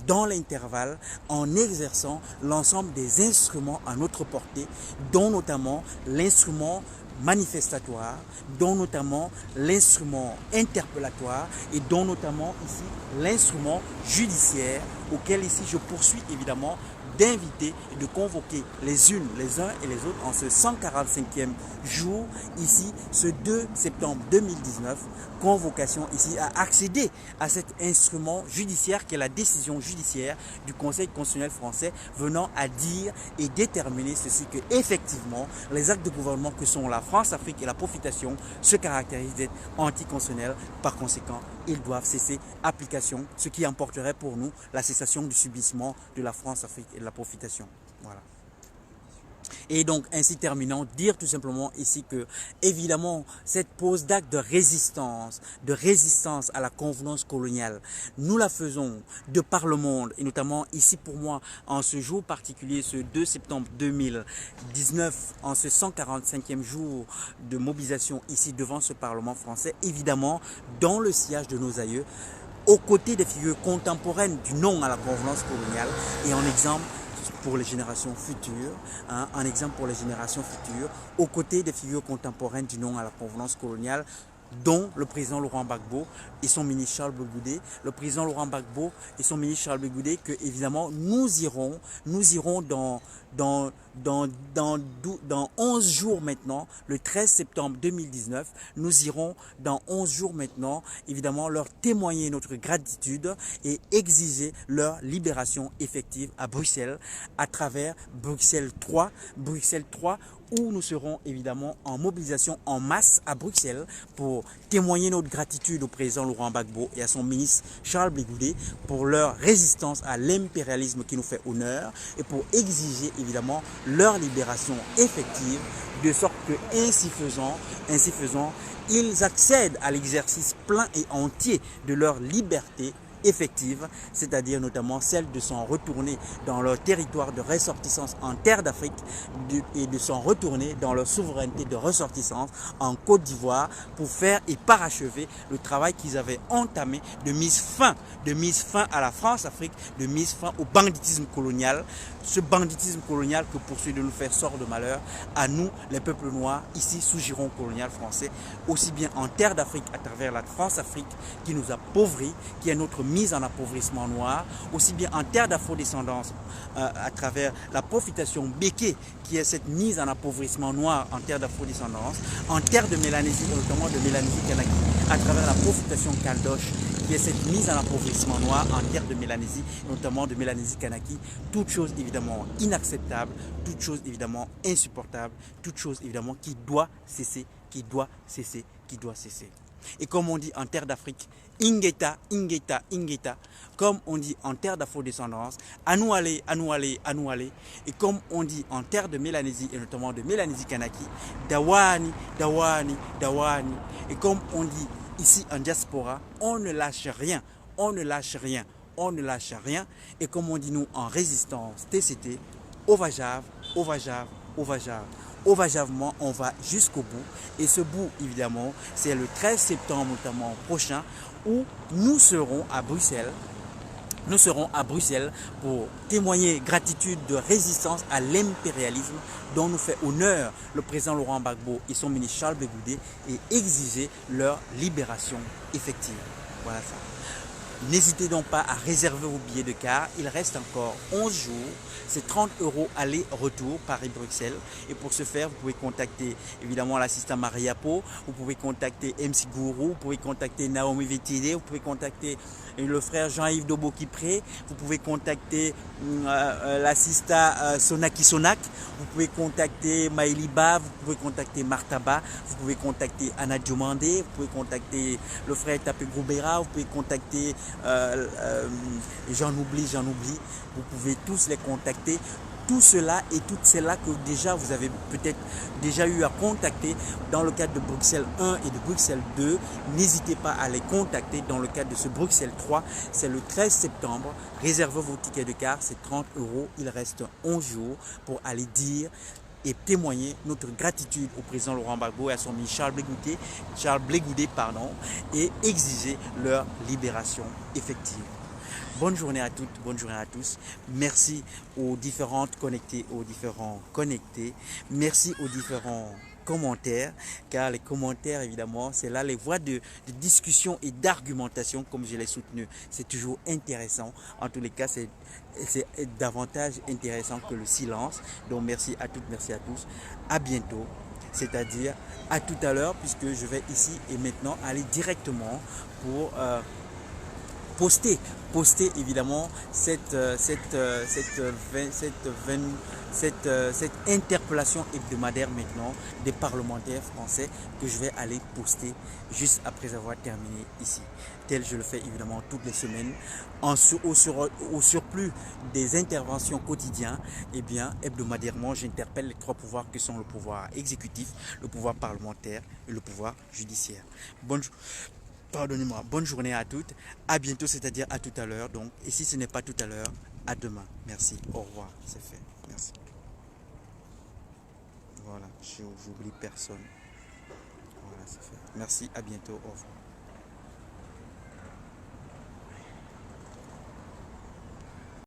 Speaker 1: dans l'intervalle, en exerçant l'ensemble des instruments à notre portée, dont notamment l'instrument manifestatoire, dont notamment l'instrument interpellatoire et dont notamment ici l'instrument judiciaire auquel ici je poursuis évidemment d'inviter et de convoquer les unes, les uns et les autres en ce 145e jour, ici, ce 2 septembre 2019, convocation ici à accéder à cet instrument judiciaire qui est la décision judiciaire du Conseil constitutionnel français venant à dire et déterminer ceci que effectivement les actes de gouvernement que sont la France-Afrique et la profitation se caractérisent d'être anticonstitutionnels. Par conséquent, ils doivent cesser application, ce qui emporterait pour nous la cessation du subissement de la France-Afrique et de la profitation. Voilà. Et donc, ainsi terminant, dire tout simplement ici que, évidemment, cette pose d'acte de résistance à la convenance coloniale, nous la faisons de par le monde, et notamment ici pour moi, en ce jour particulier, ce 2 septembre 2019, en ce 145e jour de mobilisation ici devant ce Parlement français, évidemment, dans le sillage de nos aïeux, aux côtés des figures contemporaines du non à la convenance coloniale, et en exemple, pour les générations futures, un exemple pour les générations futures, aux côtés des figures contemporaines du non à la convenance coloniale, dont le président Laurent Gbagbo et son ministre Charles Blé Goudé, le président Laurent Gbagbo et son ministre Charles Blé Goudé, que évidemment nous irons dans 11 jours maintenant, le 13 septembre 2019, nous irons dans 11 jours maintenant, évidemment, leur témoigner notre gratitude et exiger leur libération effective à Bruxelles, à travers Bruxelles 3, où nous serons évidemment en mobilisation en masse à Bruxelles pour témoigner notre gratitude au président Laurent Gbagbo et à son ministre Charles Blé Goudé pour leur résistance à l'impérialisme qui nous fait honneur et pour exiger évidemment leur libération effective, de sorte que ainsi faisant, ils accèdent à l'exercice plein et entier de leur liberté effective, c'est-à-dire notamment celle de s'en retourner dans leur territoire de ressortissance en terre d'Afrique et de s'en retourner dans leur souveraineté de ressortissance en Côte d'Ivoire pour faire et parachever le travail qu'ils avaient entamé de mise fin à la France-Afrique, de mise fin au banditisme colonial, ce banditisme colonial que poursuit de nous faire sort de malheur à nous, les peuples noirs, ici sous giron colonial français, aussi bien en terre d'Afrique à travers la France-Afrique qui nous appauvrit, qui est notre mise en appauvrissement noir, aussi bien en terre d'afro-descendance à travers la profitation béquée, qui est cette mise en appauvrissement noir en terre d'afro-descendance, en terre de Mélanésie, notamment de Mélanésie Kanaki, à travers la profitation caldoche, qui est cette mise en appauvrissement noir en terre de Mélanésie, notamment de Mélanésie Kanaki, toute chose évidemment inacceptable, toute chose évidemment insupportable, toute chose évidemment qui doit cesser, qui doit cesser, qui doit cesser. Et comme on dit en terre d'Afrique, Ingeta, Ingeta, Ingeta. Comme on dit en terre d'afro-descendance, à nous aller, à nous aller, à nous aller. Et comme on dit en terre de Mélanésie, et notamment de Mélanésie Kanaki, Dawani, Dawani, Dawani. Et comme on dit ici en diaspora, on ne lâche rien, on ne lâche rien, on ne lâche rien. Et comme on dit nous en résistance TCT, Ovajav, Ovajav, Ovajav. Ovajavement, on va jusqu'au bout. Et ce bout, évidemment, c'est le 13 septembre notamment prochain où nous serons à Bruxelles. Nous serons à Bruxelles pour témoigner gratitude de résistance à l'impérialisme dont nous fait honneur le président Laurent Gbagbo et son ministre Charles Blé Goudé et exiger leur libération effective. Voilà ça. N'hésitez donc pas à réserver vos billets de car. Il reste encore 11 jours. C'est 30 € aller-retour Paris-Bruxelles. Et pour ce faire, vous pouvez contacter évidemment l'assistant Mariapo. Vous pouvez contacter MC Gourou. Vous pouvez contacter Naomi Vétidé. Vous pouvez contacter le frère Jean-Yves Dobo-Kipré. Vous pouvez contacter l'assistant Sonaki Sonak. Vous pouvez contacter Maëliba. Vous pouvez contacter Martaba. Vous pouvez contacter Anna Diomandé. Vous pouvez contacter le frère Tapé Groubera. Vous pouvez contacter j'en oublie, vous pouvez tous les contacter, tout cela et toutes celles-là que déjà vous avez peut-être déjà eu à contacter dans le cadre de Bruxelles 1 et de Bruxelles 2, n'hésitez pas à les contacter dans le cadre de ce Bruxelles 3, c'est le 13 septembre, réservez vos tickets de car, c'est 30 €, il reste 11 jours pour aller dire et témoigner notre gratitude au président Laurent Gbagbo et à son ministre Charles Blé Goudé, et exiger leur libération effective. Bonne journée à toutes, bonne journée à tous. Merci aux différentes connectées, aux différents connectés. Merci aux différents commentaires, car les commentaires, évidemment, c'est là les voies de discussion et d'argumentation, comme je l'ai soutenu. C'est toujours intéressant. En tous les cas, c'est davantage intéressant que le silence. Donc, merci à toutes, merci à tous. À bientôt. C'est-à-dire à tout à l'heure, puisque je vais ici et maintenant aller directement pour poster évidemment cette interpellation hebdomadaire maintenant des parlementaires français que je vais aller poster juste après avoir terminé ici. Tel je le fais évidemment toutes les semaines. Au surplus des interventions quotidiennes, eh bien, hebdomadairement, j'interpelle les trois pouvoirs que sont le pouvoir exécutif, le pouvoir parlementaire et le pouvoir judiciaire. Pardonnez-moi, bonne journée à toutes, à bientôt, c'est-à-dire à tout à l'heure. Donc, et si ce n'est pas tout à l'heure, à demain. Merci, au revoir, c'est fait. Merci. Voilà, j'oublie personne. Voilà, c'est fait. Merci, à bientôt, au revoir.